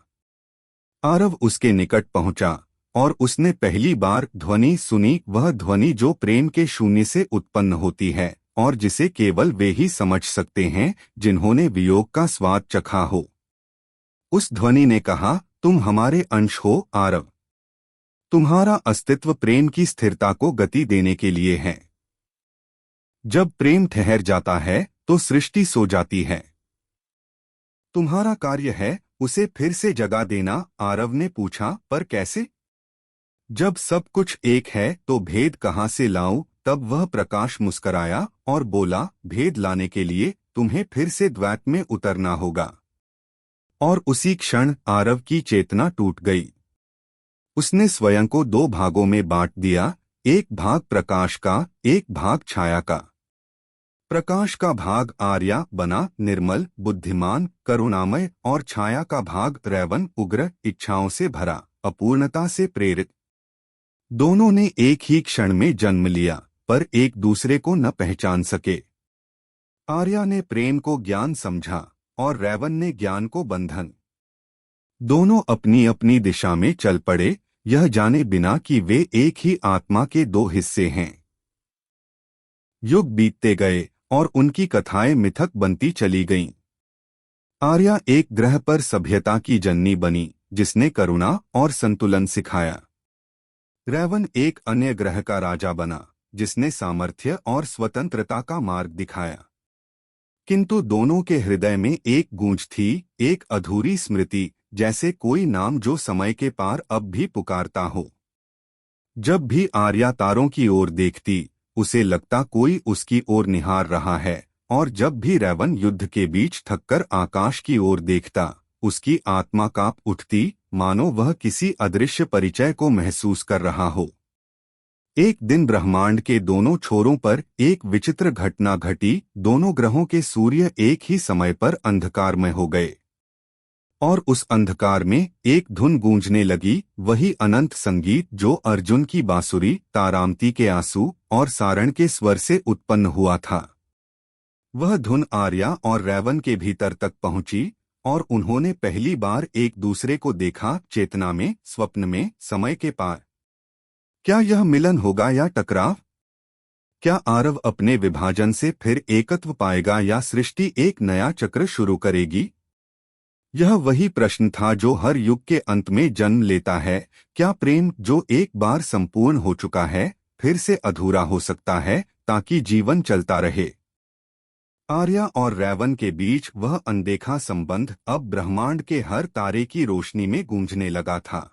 आरव उसके निकट पहुंचा और उसने पहली बार ध्वनि सुनी, वह ध्वनि जो प्रेम के शून्य से उत्पन्न होती है और जिसे केवल वे ही समझ सकते हैं जिन्होंने वियोग का स्वाद चखा हो। उस ध्वनि ने कहा, तुम हमारे अंश हो आरव। तुम्हारा अस्तित्व प्रेम की स्थिरता को गति देने के लिए है। जब प्रेम ठहर जाता है तो सृष्टि सो जाती है। तुम्हारा कार्य है उसे फिर से जगा देना। आरव ने पूछा, पर कैसे? जब सब कुछ एक है तो भेद कहाँ से लाऊं? तब वह प्रकाश मुस्कराया और बोला, भेद लाने के लिए तुम्हें फिर से द्वैत में उतरना होगा। और उसी क्षण आरव की चेतना टूट गई। उसने स्वयं को दो भागों में बांट दिया, एक भाग प्रकाश का, एक भाग छाया का। प्रकाश का भाग आर्या बना, निर्मल, बुद्धिमान, करुणामय, और छाया का भाग रैवन, उग्र, इच्छाओं से भरा, अपूर्णता से प्रेरित। दोनों ने एक ही क्षण में जन्म लिया, पर एक दूसरे को न पहचान सके। आर्या ने प्रेम को ज्ञान समझा और रैवन ने ज्ञान को बंधन। दोनों अपनी अपनी दिशा में चल पड़े, यह जाने बिना कि वे एक ही आत्मा के दो हिस्से हैं। युग बीतते गए और उनकी कथाएं मिथक बनती चली गईं। आर्या एक ग्रह पर सभ्यता की जननी बनी, जिसने करुणा और संतुलन सिखाया। रैवन एक अन्य ग्रह का राजा बना, जिसने सामर्थ्य और स्वतंत्रता का मार्ग दिखाया। किंतु दोनों के हृदय में एक गूंज थी, एक अधूरी स्मृति, जैसे कोई नाम जो समय के पार अब भी पुकारता हो। जब भी आर्या तारों की ओर देखती, उसे लगता कोई उसकी ओर निहार रहा है, और जब भी रैवन युद्ध के बीच थककर आकाश की ओर देखता, उसकी आत्मा कांप उठती, मानो वह किसी अदृश्य परिचय को महसूस कर रहा हो। एक दिन ब्रह्मांड के दोनों छोरों पर एक विचित्र घटना घटी। दोनों ग्रहों के सूर्य एक ही समय पर अंधकारमय हो गए, और उस अंधकार में एक धुन गूंजने लगी, वही अनंत संगीत जो अर्जुन की बांसुरी, तारामती के आंसू और सारण के स्वर से उत्पन्न हुआ था। वह धुन आर्या और रैवन के भीतर तक पहुंची, और उन्होंने पहली बार एक दूसरे को देखा, चेतना में, स्वप्न में, समय के पार। क्या यह मिलन होगा या टकराव? क्या आरव अपने विभाजन से फिर एकत्व पाएगा या सृष्टि एक नया चक्र शुरू करेगी? यह वही प्रश्न था जो हर युग के अंत में जन्म लेता है। क्या प्रेम जो एक बार संपूर्ण हो चुका है, फिर से अधूरा हो सकता है, ताकि जीवन चलता रहे? आर्या और रैवन के बीच वह अनदेखा संबंध अब ब्रह्मांड के हर तारे की रोशनी में गूंजने लगा था।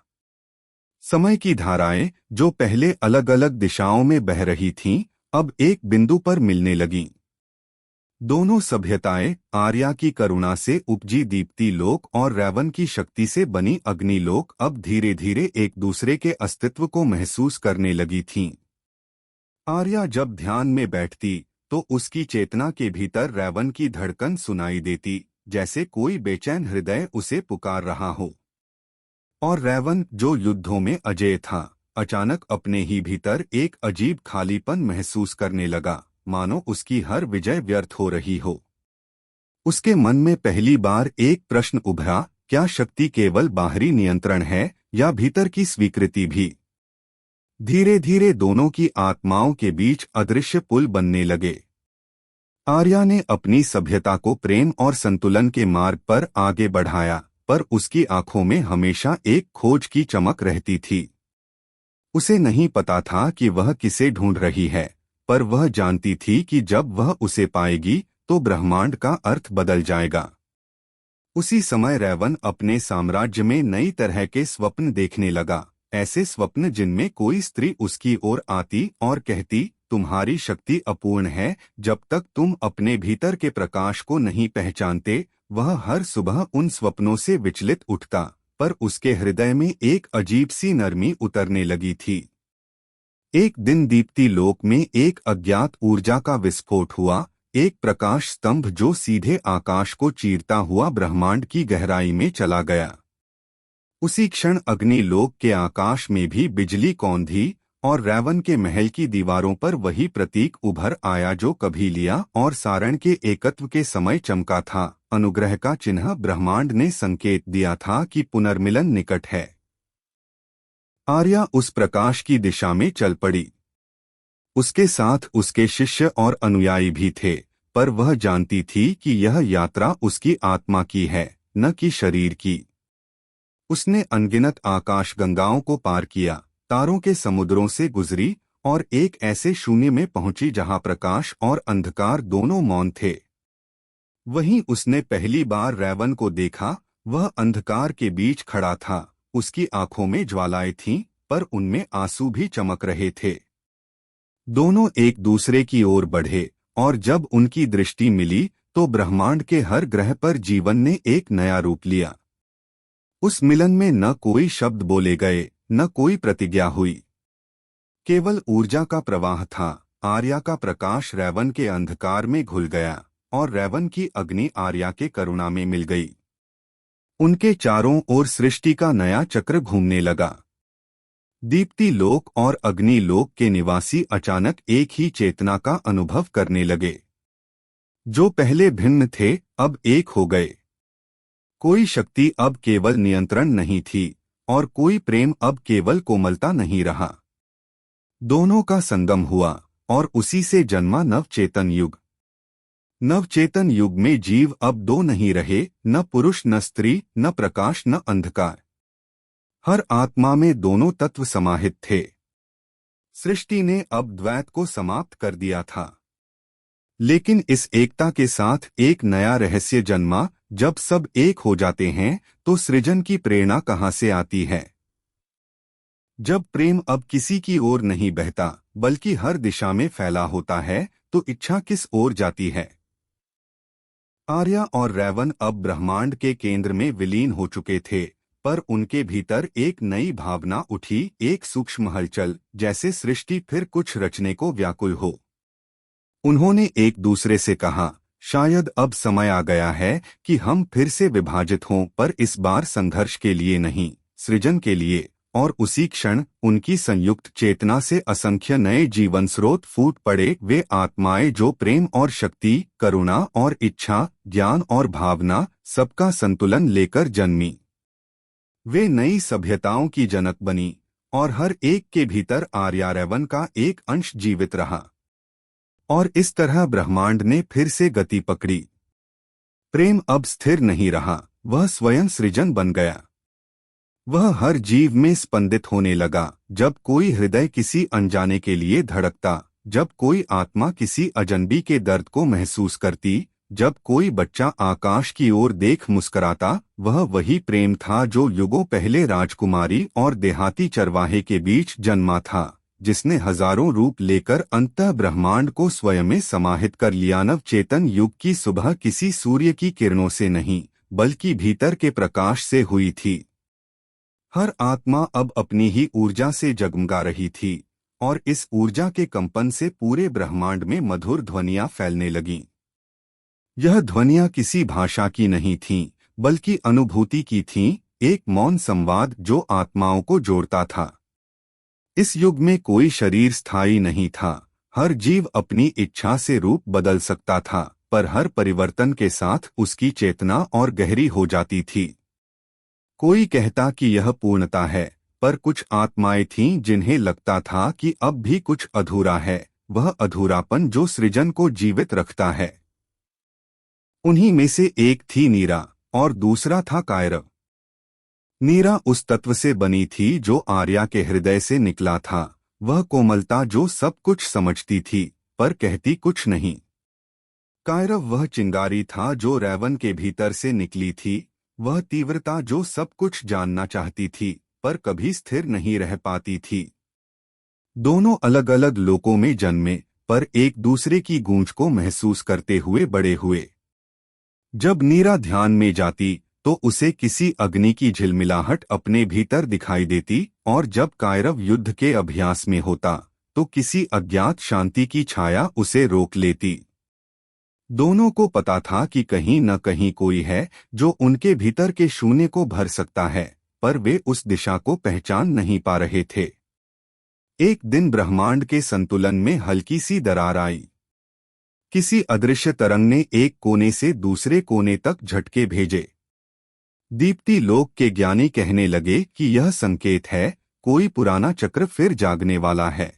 समय की धाराएं, जो पहले अलग अलग दिशाओं में बह रही थीं, अब एक बिंदु पर मिलने लगीं। दोनों सभ्यताएं, आर्या की करुणा से उपजी दीप्ति लोक और रैवन की शक्ति से बनी अग्नि लोक, अब धीरे धीरे एक दूसरे के अस्तित्व को महसूस करने लगी थीं। आर्या जब ध्यान में बैठती, तो उसकी चेतना के भीतर रैवन की धड़कन सुनाई देती, जैसे कोई बेचैन हृदय उसे पुकार रहा हो। और रैवन, जो युद्धों में अजेय था, अचानक अपने ही भीतर एक अजीब खालीपन महसूस करने लगा, मानो उसकी हर विजय व्यर्थ हो रही हो। उसके मन में पहली बार एक प्रश्न उभरा, क्या शक्ति केवल बाहरी नियंत्रण है, या भीतर की स्वीकृति भी? धीरे धीरे दोनों की आत्माओं के बीच अदृश्य पुल बनने लगे। आर्या ने अपनी सभ्यता को प्रेम और संतुलन के मार्ग पर आगे बढ़ाया, पर उसकी आंखों में हमेशा एक खोज की चमक रहती थी। उसे नहीं पता था कि वह किसे ढूंढ रही है, पर वह जानती थी कि जब वह उसे पाएगी, तो ब्रह्मांड का अर्थ बदल जाएगा। उसी समय रैवन अपने साम्राज्य में नई तरह के स्वप्न देखने लगा, ऐसे स्वप्न जिनमें कोई स्त्री उसकी ओर आती और कहती, तुम्हारी शक्ति अपूर्ण है, जब तक तुम अपने भीतर के प्रकाश को नहीं पहचानते। वह हर सुबह उन स्वप्नों से विचलित उठता, पर उसके हृदय में एक अजीब सी नरमी उतरने लगी थी। एक दिन दीप्ति लोक में एक अज्ञात ऊर्जा का विस्फोट हुआ, एक प्रकाश स्तंभ जो सीधे आकाश को चीरता हुआ ब्रह्मांड की गहराई में चला गया। उसी क्षण अग्नि लोक के आकाश में भी बिजली कौंधी, और रैवन के महल की दीवारों पर वही प्रतीक उभर आया जो कभी लिया और सारण के एकत्व के समय चमका था। अनुग्रह का चिन्ह। ब्रह्मांड ने संकेत दिया था कि पुनर्मिलन निकट है। आर्या उस प्रकाश की दिशा में चल पड़ी। उसके साथ उसके शिष्य और अनुयायी भी थे, पर वह जानती थी कि यह यात्रा उसकी आत्मा की है, न कि शरीर की। उसने अनगिनत आकाशगंगाओं को पार किया, तारों के समुद्रों से गुजरी, और एक ऐसे शून्य में पहुंची जहां प्रकाश और अंधकार दोनों मौन थे। वहीं उसने पहली बार रैवन को देखा। वह अंधकार के बीच खड़ा था। उसकी आंखों में ज्वालाएं थीं, पर उनमें आंसू भी चमक रहे थे। दोनों एक दूसरे की ओर बढ़े, और जब उनकी दृष्टि मिली, तो ब्रह्मांड के हर ग्रह पर जीवन ने एक नया रूप लिया। उस मिलन में न कोई शब्द बोले गए, न कोई प्रतिज्ञा हुई। केवल ऊर्जा का प्रवाह था। आर्या का प्रकाश रैवन के अंधकार में घुल गया, और रैवन की अग्नि आर्या के करुणा में मिल गई। उनके चारों ओर सृष्टि का नया चक्र घूमने लगा। दीप्ति लोक और अग्नि लोक के निवासी अचानक एक ही चेतना का अनुभव करने लगे। जो पहले भिन्न थे, अब एक हो गए। कोई शक्ति अब केवल नियंत्रण नहीं थी, और कोई प्रेम अब केवल कोमलता नहीं रहा। दोनों का संगम हुआ, और उसी से जन्मा नवचेतन युग। नवचेतन युग में जीव अब दो नहीं रहे, न पुरुष न स्त्री, न प्रकाश न अंधकार। हर आत्मा में दोनों तत्व समाहित थे। सृष्टि ने अब द्वैत को समाप्त कर दिया था। लेकिन इस एकता के साथ एक नया रहस्य जन्मा। जब सब एक हो जाते हैं तो सृजन की प्रेरणा कहाँ से आती है? जब प्रेम अब किसी की ओर नहीं बहता बल्कि हर दिशा में फैला होता है तो इच्छा किस ओर जाती है? आर्या और रैवन अब ब्रह्मांड के केंद्र में विलीन हो चुके थे, पर उनके भीतर एक नई भावना उठी, एक सूक्ष्म हलचल, जैसे सृष्टि फिर कुछ रचने को व्याकुल हो। उन्होंने एक दूसरे से कहा, शायद अब समय आ गया है कि हम फिर से विभाजित हों, पर इस बार संघर्ष के लिए नहीं, सृजन के लिए। और उसी क्षण उनकी संयुक्त चेतना से असंख्य नए जीवन स्रोत फूट पड़े। वे आत्माएं जो प्रेम और शक्ति, करुणा और इच्छा, ज्ञान और भावना, सबका संतुलन लेकर जन्मी। वे नई सभ्यताओं की जनक बनी और हर एक के भीतर आर्यारैवन का एक अंश जीवित रहा। और इस तरह ब्रह्मांड ने फिर से गति पकड़ी। प्रेम अब स्थिर नहीं रहा, वह स्वयं सृजन बन गया। वह हर जीव में स्पंदित होने लगा। जब कोई हृदय किसी अनजाने के लिए धड़कता, जब कोई आत्मा किसी अजनबी के दर्द को महसूस करती, जब कोई बच्चा आकाश की ओर देख मुस्कराता, वह वही प्रेम था जो युगों पहले राजकुमारी और देहाती चरवाहे के बीच जन्मा था, जिसने हजारों रूप लेकर अंततः ब्रह्मांड को स्वयं में समाहित कर लिया। नव चेतन युग की सुबह किसी सूर्य की किरणों से नहीं, बल्कि भीतर के प्रकाश से हुई थी। हर आत्मा अब अपनी ही ऊर्जा से जगमगा रही थी, और इस ऊर्जा के कंपन से पूरे ब्रह्मांड में मधुर ध्वनियां फैलने लगीं। यह ध्वनियां किसी भाषा की नहीं थीं, बल्कि अनुभूति की थीं, एक मौन संवाद जो आत्माओं को जोड़ता था। इस युग में कोई शरीर स्थायी नहीं था। हर जीव अपनी इच्छा से रूप बदल सकता था, पर हर परिवर्तन के साथ उसकी चेतना और गहरी हो जाती थी। कोई कहता कि यह पूर्णता है, पर कुछ आत्माएं थीं जिन्हें लगता था कि अब भी कुछ अधूरा है, वह अधूरापन जो सृजन को जीवित रखता है। उन्हीं में से एक थी नीरा और दूसरा था कायरव। नीरा उस तत्व से बनी थी जो आर्या के हृदय से निकला था, वह कोमलता जो सब कुछ समझती थी पर कहती कुछ नहीं। कायरव वह चिंगारी था जो रैवन के भीतर से निकली थी, वह तीव्रता जो सब कुछ जानना चाहती थी पर कभी स्थिर नहीं रह पाती थी। दोनों अलग अलग लोकों में जन्मे, पर एक दूसरे की गूंज को महसूस करते हुए बड़े हुए। जब नीरा ध्यान में जाती तो उसे किसी अग्नि की झिलमिलाहट अपने भीतर दिखाई देती, और जब कायरव युद्ध के अभ्यास में होता तो किसी अज्ञात शांति की छाया उसे रोक लेती। दोनों को पता था कि कहीं न कहीं कोई है जो उनके भीतर के शून्य को भर सकता है, पर वे उस दिशा को पहचान नहीं पा रहे थे। एक दिन ब्रह्मांड के संतुलन में हल्की सी दरार आई। किसी अदृश्य तरंग ने एक कोने से दूसरे कोने तक झटके भेजे। दीप्ति लोक के ज्ञानी कहने लगे कि यह संकेत है, कोई पुराना चक्र फिर जागने वाला है।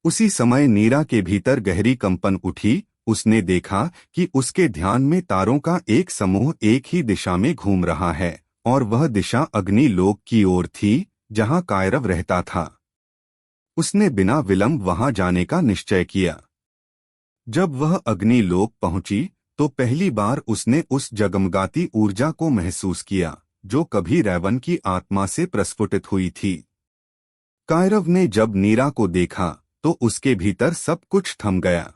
उसी समय नीरा के भीतर गहरी कंपन उठी। उसने देखा कि उसके ध्यान में तारों का एक समूह एक ही दिशा में घूम रहा है, और वह दिशा अग्नि लोक की ओर थी, जहां कायरव रहता था। उसने बिना विलंब वहां जाने का निश्चय किया। जब वह अग्नि लोक पहुंची तो पहली बार उसने उस जगमगाती ऊर्जा को महसूस किया जो कभी रैवन की आत्मा से प्रस्फुटित हुई थी। कायरव ने जब नीरा को देखा तो उसके भीतर सब कुछ थम गया।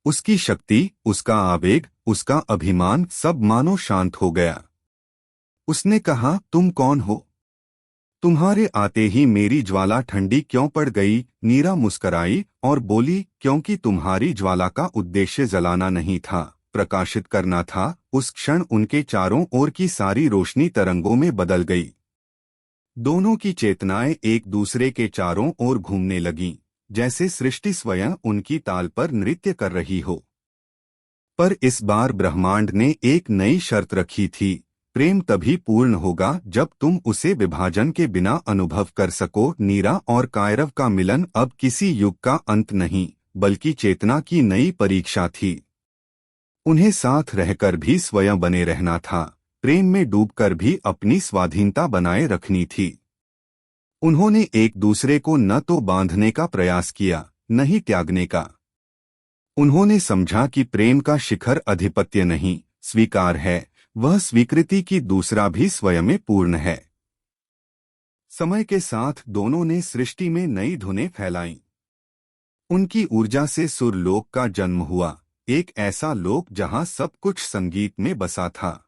उसकी शक्ति, उसका आवेग, उसका अभिमान सब मानो शांत हो गया। उसने कहा, तुम कौन हो? तुम्हारे आते ही मेरी ज्वाला ठंडी क्यों पड़ गई? नीरा मुस्कराई और बोली, क्योंकि तुम्हारी ज्वाला का उद्देश्य जलाना नहीं था, प्रकाशित करना था। उस क्षण उनके चारों ओर की सारी रोशनी तरंगों में बदल गई। दोनों की चेतनाएं एक दूसरे के चारों ओर घूमने लगीं, जैसे सृष्टि स्वयं उनकी ताल पर नृत्य कर रही हो। पर इस बार ब्रह्मांड ने एक नई शर्त रखी थी, प्रेम तभी पूर्ण होगा जब तुम उसे विभाजन के बिना अनुभव कर सको। नीरा और कायरव का मिलन अब किसी युग का अंत नहीं, बल्कि चेतना की नई परीक्षा थी। उन्हें साथ रहकर भी स्वयं बने रहना था, प्रेम में डूबकर भी अपनी स्वाधीनता बनाए रखनी थी। उन्होंने एक दूसरे को न तो बांधने का प्रयास किया, न ही त्यागने का। उन्होंने समझा कि प्रेम का शिखर आधिपत्य नहीं, स्वीकार है, वह स्वीकृति की दूसरा भी स्वयं में पूर्ण है। समय के साथ दोनों ने सृष्टि में नई धुनें फैलाईं। उनकी ऊर्जा से सुरलोक का जन्म हुआ, एक ऐसा लोक जहां सब कुछ संगीत में बसा था।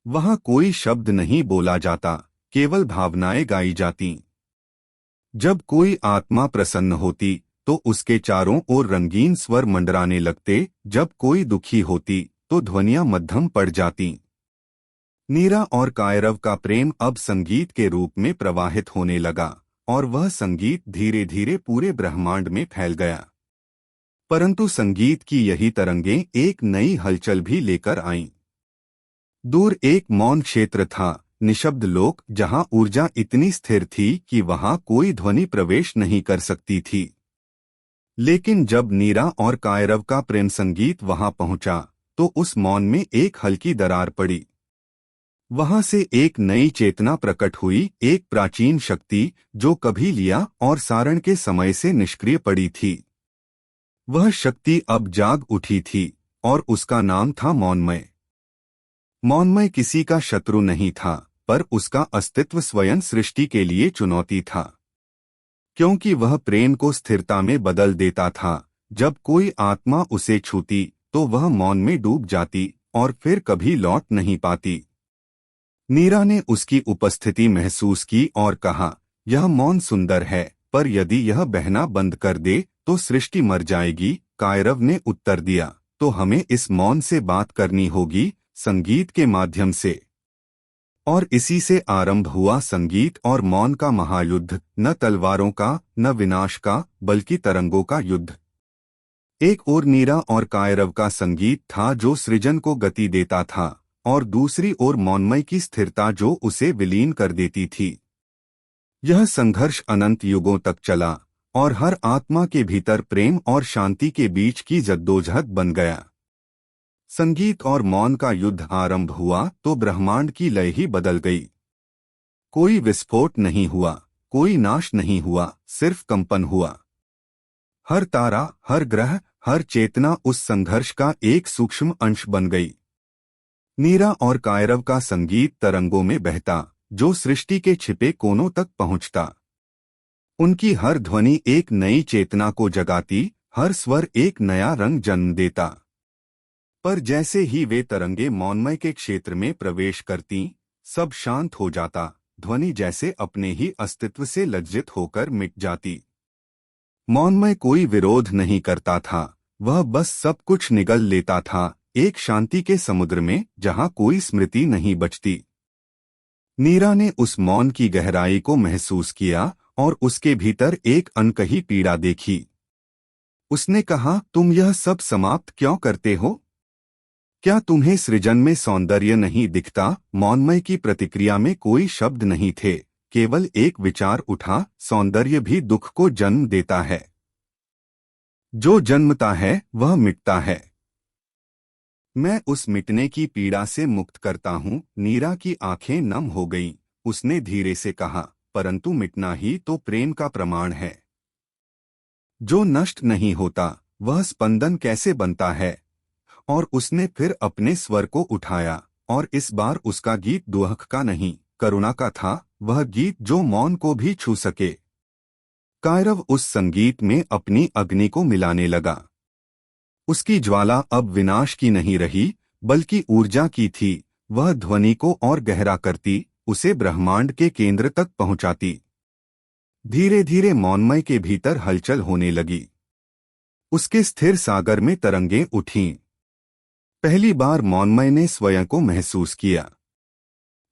वहां कोई शब्द नहीं बोला जाता, केवल भावनाएं गाई जातीं। जब कोई आत्मा प्रसन्न होती तो उसके चारों ओर रंगीन स्वर मंडराने लगते, जब कोई दुखी होती तो ध्वनियां मध्यम पड़ जातीं। नीरा और कायरव का प्रेम अब संगीत के रूप में प्रवाहित होने लगा, और वह संगीत धीरे धीरे पूरे ब्रह्मांड में फैल गया। परंतु संगीत की यही तरंगें एक नई हलचल भी लेकर आईं। दूर एक मौन क्षेत्र था, निशब्द लोक, जहां ऊर्जा इतनी स्थिर थी कि वहां कोई ध्वनि प्रवेश नहीं कर सकती थी। लेकिन जब नीरा और कायरव का प्रेम संगीत वहां पहुंचा तो उस मौन में एक हल्की दरार पड़ी। वहां से एक नई चेतना प्रकट हुई, एक प्राचीन शक्ति जो कभी लिया और सारण के समय से निष्क्रिय पड़ी थी। वह शक्ति अब जाग उठी थी और उसका नाम था मौनमय। मौनमय किसी का शत्रु नहीं था, पर उसका अस्तित्व स्वयं सृष्टि के लिए चुनौती था, क्योंकि वह प्रेम को स्थिरता में बदल देता था। जब कोई आत्मा उसे छूती तो वह मौन में डूब जाती और फिर कभी लौट नहीं पाती। नीरा ने उसकी उपस्थिति महसूस की और कहा, यह मौन सुंदर है, पर यदि यह बहना बंद कर दे तो सृष्टि मर जाएगी। कायरव ने उत्तर दिया, तो हमें इस मौन से बात करनी होगी, संगीत के माध्यम से। और इसी से आरंभ हुआ संगीत और मौन का महायुद्ध, न तलवारों का, न विनाश का, बल्कि तरंगों का युद्ध। एक ओर नीरा और कायरव का संगीत था जो सृजन को गति देता था, और दूसरी ओर मौनमय की स्थिरता जो उसे विलीन कर देती थी। यह संघर्ष अनंत युगों तक चला, और हर आत्मा के भीतर प्रेम और शांति के बीच की जद्दोजहद बन गया। संगीत और मौन का युद्ध आरंभ हुआ तो ब्रह्मांड की लय ही बदल गई। कोई विस्फोट नहीं हुआ, कोई नाश नहीं हुआ, सिर्फ कंपन हुआ। हर तारा, हर ग्रह, हर चेतना उस संघर्ष का एक सूक्ष्म अंश बन गई। नीरा और कायरव का संगीत तरंगों में बहता, जो सृष्टि के छिपे कोनों तक पहुंचता। उनकी हर ध्वनि एक नई चेतना को जगाती, हर स्वर एक नया रंग जन्म देता। पर जैसे ही वे तरंगे मौनमय के क्षेत्र में प्रवेश करतीं, सब शांत हो जाता, ध्वनि जैसे अपने ही अस्तित्व से लज्जित होकर मिट जाती। मौनमय कोई विरोध नहीं करता था, वह बस सब कुछ निगल लेता था, एक शांति के समुद्र में जहां कोई स्मृति नहीं बचती। नीरा ने उस मौन की गहराई को महसूस किया और उसके भीतर एक अनकही पीड़ा देखी। उसने कहा, तुम यह सब समाप्त क्यों करते हो? क्या तुम्हें सृजन में सौंदर्य नहीं दिखता? मौनमय की प्रतिक्रिया में कोई शब्द नहीं थे, केवल एक विचार उठा, सौंदर्य भी दुख को जन्म देता है। जो जन्मता है वह मिटता है। मैं उस मिटने की पीड़ा से मुक्त करता हूँ। नीरा की आंखें नम हो गईं। उसने धीरे से कहा, परंतु मिटना ही तो प्रेम का प्रमाण है। जो नष्ट नहीं होता वह स्पंदन कैसे बनता है? और उसने फिर अपने स्वर को उठाया, और इस बार उसका गीत दुख का नहीं, करुणा का था, वह गीत जो मौन को भी छू सके। कायरव उस संगीत में अपनी अग्नि को मिलाने लगा। उसकी ज्वाला अब विनाश की नहीं रही, बल्कि ऊर्जा की थी। वह ध्वनि को और गहरा करती, उसे ब्रह्मांड के केंद्र तक पहुंचाती। धीरे धीरे मौनमय के भीतर हलचल होने लगी। उसके स्थिर सागर में तरंगें उठीं। पहली बार मौनमय ने स्वयं को महसूस किया।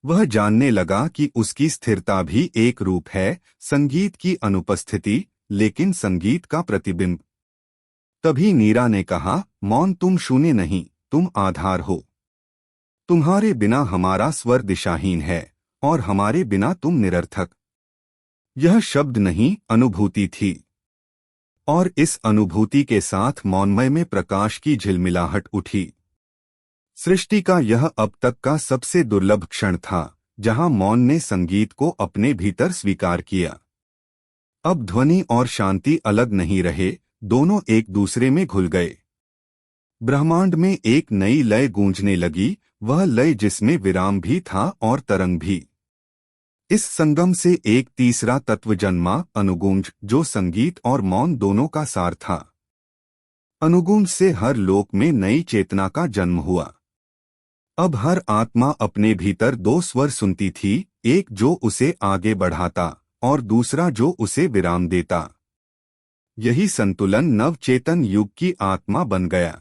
वह जानने लगा कि उसकी स्थिरता भी एक रूप है, संगीत की अनुपस्थिति, लेकिन संगीत का प्रतिबिंब। तभी नीरा ने कहा, मौन तुम शून्य नहीं, तुम आधार हो। तुम्हारे बिना हमारा स्वर दिशाहीन है और हमारे बिना तुम निरर्थक। यह शब्द नहीं, अनुभूति थी। और इस अनुभूति के साथ मौनमय में प्रकाश की झिलमिलाहट उठी। सृष्टि का यह अब तक का सबसे दुर्लभ क्षण था जहां मौन ने संगीत को अपने भीतर स्वीकार किया। अब ध्वनि और शांति अलग नहीं रहे, दोनों एक दूसरे में घुल गए। ब्रह्मांड में एक नई लय गूंजने लगी, वह लय जिसमें विराम भी था और तरंग भी। इस संगम से एक तीसरा तत्व जन्मा, अनुगूंज, जो संगीत और मौन दोनों का सार था। अनुगूंज से हर लोक में नई चेतना का जन्म हुआ। अब हर आत्मा अपने भीतर दो स्वर सुनती थी, एक जो उसे आगे बढ़ाता और दूसरा जो उसे विराम देता। यही संतुलन नवचेतन युग की आत्मा बन गया।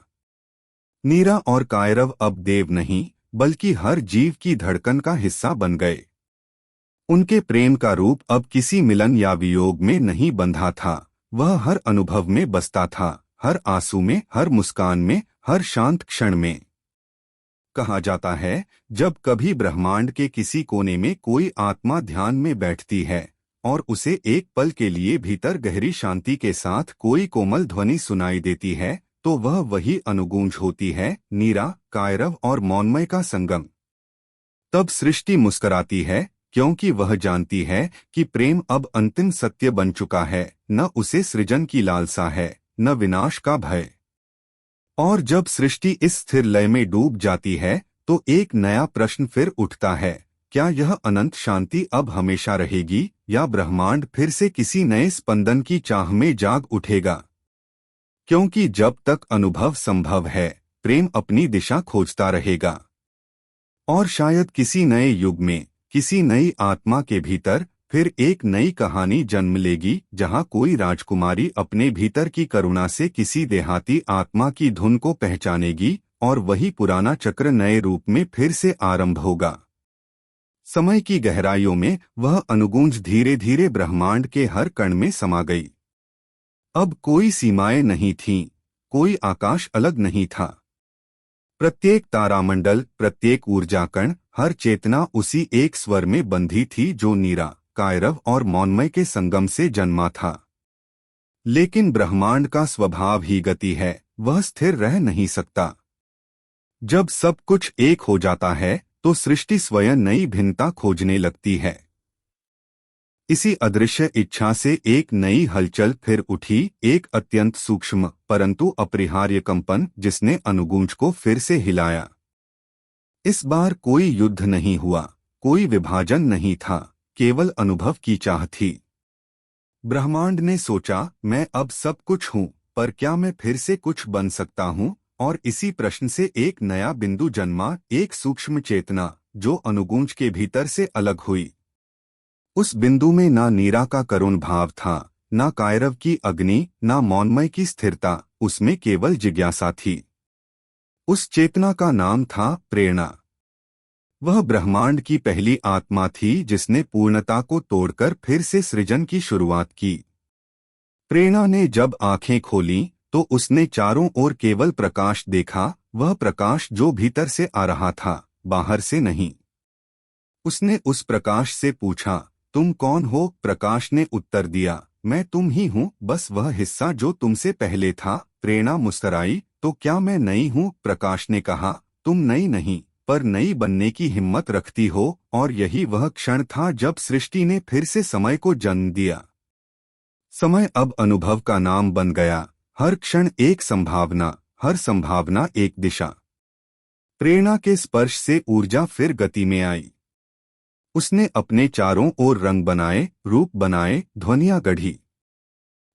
नीरा और कायरव अब देव नहीं, बल्कि हर जीव की धड़कन का हिस्सा बन गए। उनके प्रेम का रूप अब किसी मिलन या वियोग में नहीं बंधा था, वह हर अनुभव में बसता था, हर आंसू में, हर मुस्कान में, हर शांत क्षण में। कहा जाता है, जब कभी ब्रह्मांड के किसी कोने में कोई आत्मा ध्यान में बैठती है और उसे एक पल के लिए भीतर गहरी शांति के साथ कोई कोमल ध्वनि सुनाई देती है, तो वह वही अनुगूंज होती है, नीरा, कायरव और मौनमय का संगम। तब सृष्टि मुस्कुराती है, क्योंकि वह जानती है कि प्रेम अब अंतिम सत्य बन चुका है, न उसे सृजन की लालसा है, न विनाश का भय। और जब सृष्टि इस स्थिर लय में डूब जाती है, तो एक नया प्रश्न फिर उठता है, क्या यह अनंत शांति अब हमेशा रहेगी, या ब्रह्मांड फिर से किसी नए स्पंदन की चाह में जाग उठेगा? क्योंकि जब तक अनुभव संभव है, प्रेम अपनी दिशा खोजता रहेगा। और शायद किसी नए युग में, किसी नई आत्मा के भीतर फिर एक नई कहानी जन्म लेगी, जहां कोई राजकुमारी अपने भीतर की करुणा से किसी देहाती आत्मा की धुन को पहचानेगी और वही पुराना चक्र नए रूप में फिर से आरंभ होगा। समय की गहराइयों में वह अनुगूंज धीरे धीरे ब्रह्मांड के हर कण में समा गई। अब कोई सीमाएं नहीं थीं, कोई आकाश अलग नहीं था। प्रत्येक तारामंडल, प्रत्येक ऊर्जा कण, हर चेतना उसी एक स्वर में बंधी थी जो नीरा, कायरव और मौनमय के संगम से जन्मा था। लेकिन ब्रह्मांड का स्वभाव ही गति है, वह स्थिर रह नहीं सकता। जब सब कुछ एक हो जाता है, तो सृष्टि स्वयं नई भिन्नता खोजने लगती है। इसी अदृश्य इच्छा से एक नई हलचल फिर उठी, एक अत्यंत सूक्ष्म परंतु अपरिहार्य कंपन जिसने अनुगूंज को फिर से हिलाया। इस बार कोई युद्ध नहीं हुआ, कोई विभाजन नहीं था, केवल अनुभव की चाह थी। ब्रह्मांड ने सोचा, मैं अब सब कुछ हूँ, पर क्या मैं फिर से कुछ बन सकता हूँ? और इसी प्रश्न से एक नया बिंदु जन्मा, एक सूक्ष्म चेतना जो अनुगूंज के भीतर से अलग हुई। उस बिंदु में ना नीरा का करुण भाव था, ना कायरव की अग्नि, ना मौनमय की स्थिरता, उसमें केवल जिज्ञासा थी। उस चेतना का नाम था प्रेरणा। वह ब्रह्मांड की पहली आत्मा थी जिसने पूर्णता को तोड़कर फिर से सृजन की शुरुआत की। प्रेरणा ने जब आंखें खोलीं, तो उसने चारों ओर केवल प्रकाश देखा, वह प्रकाश जो भीतर से आ रहा था, बाहर से नहीं। उसने उस प्रकाश से पूछा, तुम कौन हो? प्रकाश ने उत्तर दिया, मैं तुम ही हूँ, बस वह हिस्सा जो तुमसे पहले था। प्रेरणा मुस्कुराई, तो क्या मैं नई हूँ? प्रकाश ने कहा, तुम नई नहीं, पर नई बनने की हिम्मत रखती हो। और यही वह क्षण था जब सृष्टि ने फिर से समय को जन्म दिया। समय अब अनुभव का नाम बन गया, हर क्षण एक संभावना, हर संभावना एक दिशा। प्रेरणा के स्पर्श से ऊर्जा फिर गति में आई। उसने अपने चारों ओर रंग बनाए, रूप बनाए, ध्वनियां गढ़ी।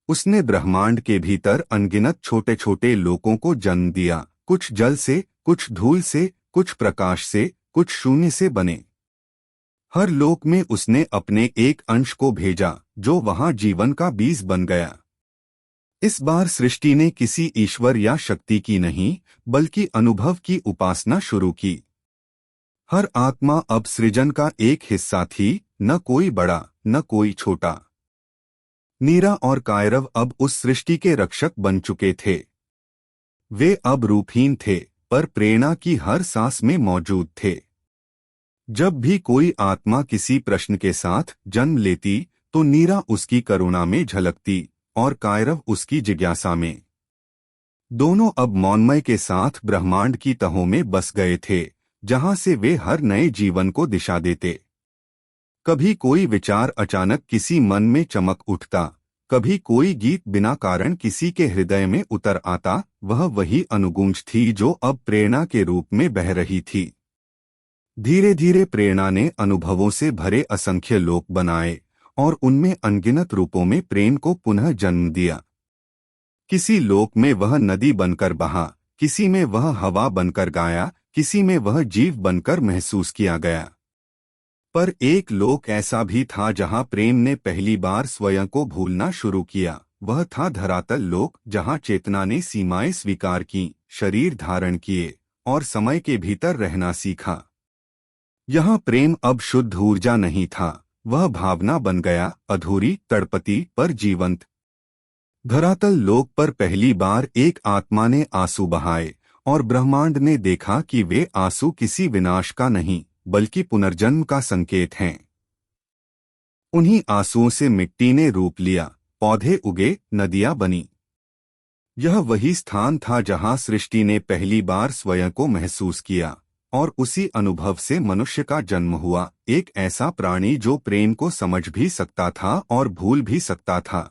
उसने ब्रह्मांड के भीतर अनगिनत छोटे छोटे लोकों को जन्म दिया, कुछ जल से, कुछ धूल से, कुछ प्रकाश से, कुछ शून्य से बने। हर लोक में उसने अपने एक अंश को भेजा, जो वहां जीवन का बीज बन गया। इस बार सृष्टि ने किसी ईश्वर या शक्ति की नहीं, बल्कि अनुभव की उपासना शुरू की। हर आत्मा अब सृजन का एक हिस्सा थी, न कोई बड़ा, न कोई छोटा। नीरा और कायरव अब उस सृष्टि के रक्षक बन चुके थे। वे अब रूपहीन थे, पर प्रेरणा की हर सांस में मौजूद थे। जब भी कोई आत्मा किसी प्रश्न के साथ जन्म लेती तो नीरा उसकी करुणा में झलकती और कायरव उसकी जिज्ञासा में। दोनों अब मौनमय के साथ ब्रह्मांड की तहों में बस गए थे, जहां से वे हर नए जीवन को दिशा देते। कभी कोई विचार अचानक किसी मन में चमक उठता, कभी कोई गीत बिना कारण किसी के हृदय में उतर आता। वह वही अनुगूंज थी जो अब प्रेरणा के रूप में बह रही थी। धीरे धीरे प्रेरणा ने अनुभवों से भरे असंख्य लोक बनाए और उनमें अनगिनत रूपों में प्रेम को पुनः जन्म दिया। किसी लोक में वह नदी बनकर बहा, किसी में वह हवा बनकर गाया, किसी में वह जीव बनकर महसूस किया गया। पर एक लोक ऐसा भी था जहां प्रेम ने पहली बार स्वयं को भूलना शुरू किया। वह था धरातल लोक, जहां चेतना ने सीमाएं स्वीकार की, शरीर धारण किए और समय के भीतर रहना सीखा। यहाँ प्रेम अब शुद्ध ऊर्जा नहीं था, वह भावना बन गया, अधूरी, तड़पती पर जीवंत। धरातल लोक पर पहली बार एक आत्मा ने आंसू बहाए और ब्रह्मांड ने देखा कि वे आंसू किसी विनाश का नहीं बल्कि पुनर्जन्म का संकेत हैं। उन्हीं आंसुओं से मिट्टी ने रूप लिया, पौधे उगे, नदियां बनी। यह वही स्थान था जहां सृष्टि ने पहली बार स्वयं को महसूस किया और उसी अनुभव से मनुष्य का जन्म हुआ, एक ऐसा प्राणी जो प्रेम को समझ भी सकता था और भूल भी सकता था।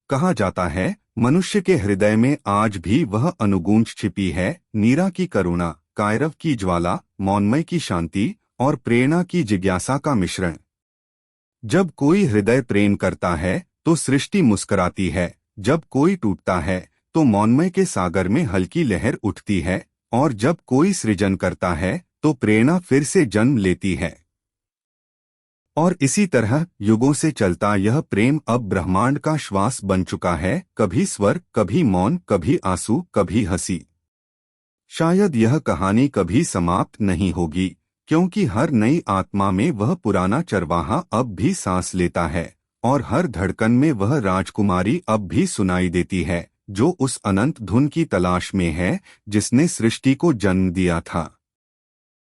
कहा जाता है, मनुष्य के हृदय में आज भी वह अनुगूंज छिपी है, नीरा की करुणा, कायरव की ज्वाला, मौनमय की शांति और प्रेरणा की जिज्ञासा का मिश्रण। जब कोई हृदय प्रेम करता है तो सृष्टि मुस्कुराती है, जब कोई टूटता है तो मौनमय के सागर में हल्की लहर उठती है, और जब कोई सृजन करता है तो प्रेरणा फिर से जन्म लेती है। और इसी तरह युगों से चलता यह प्रेम अब ब्रह्मांड का श्वास बन चुका है, कभी स्वर, कभी मौन, कभी आंसू, कभी हंसी। शायद यह कहानी कभी समाप्त नहीं होगी, क्योंकि हर नई आत्मा में वह पुराना चरवाहा अब भी सांस लेता है और हर धड़कन में वह राजकुमारी अब भी सुनाई देती है, जो उस अनंत धुन की तलाश में है जिसने सृष्टि को जन्म दिया था।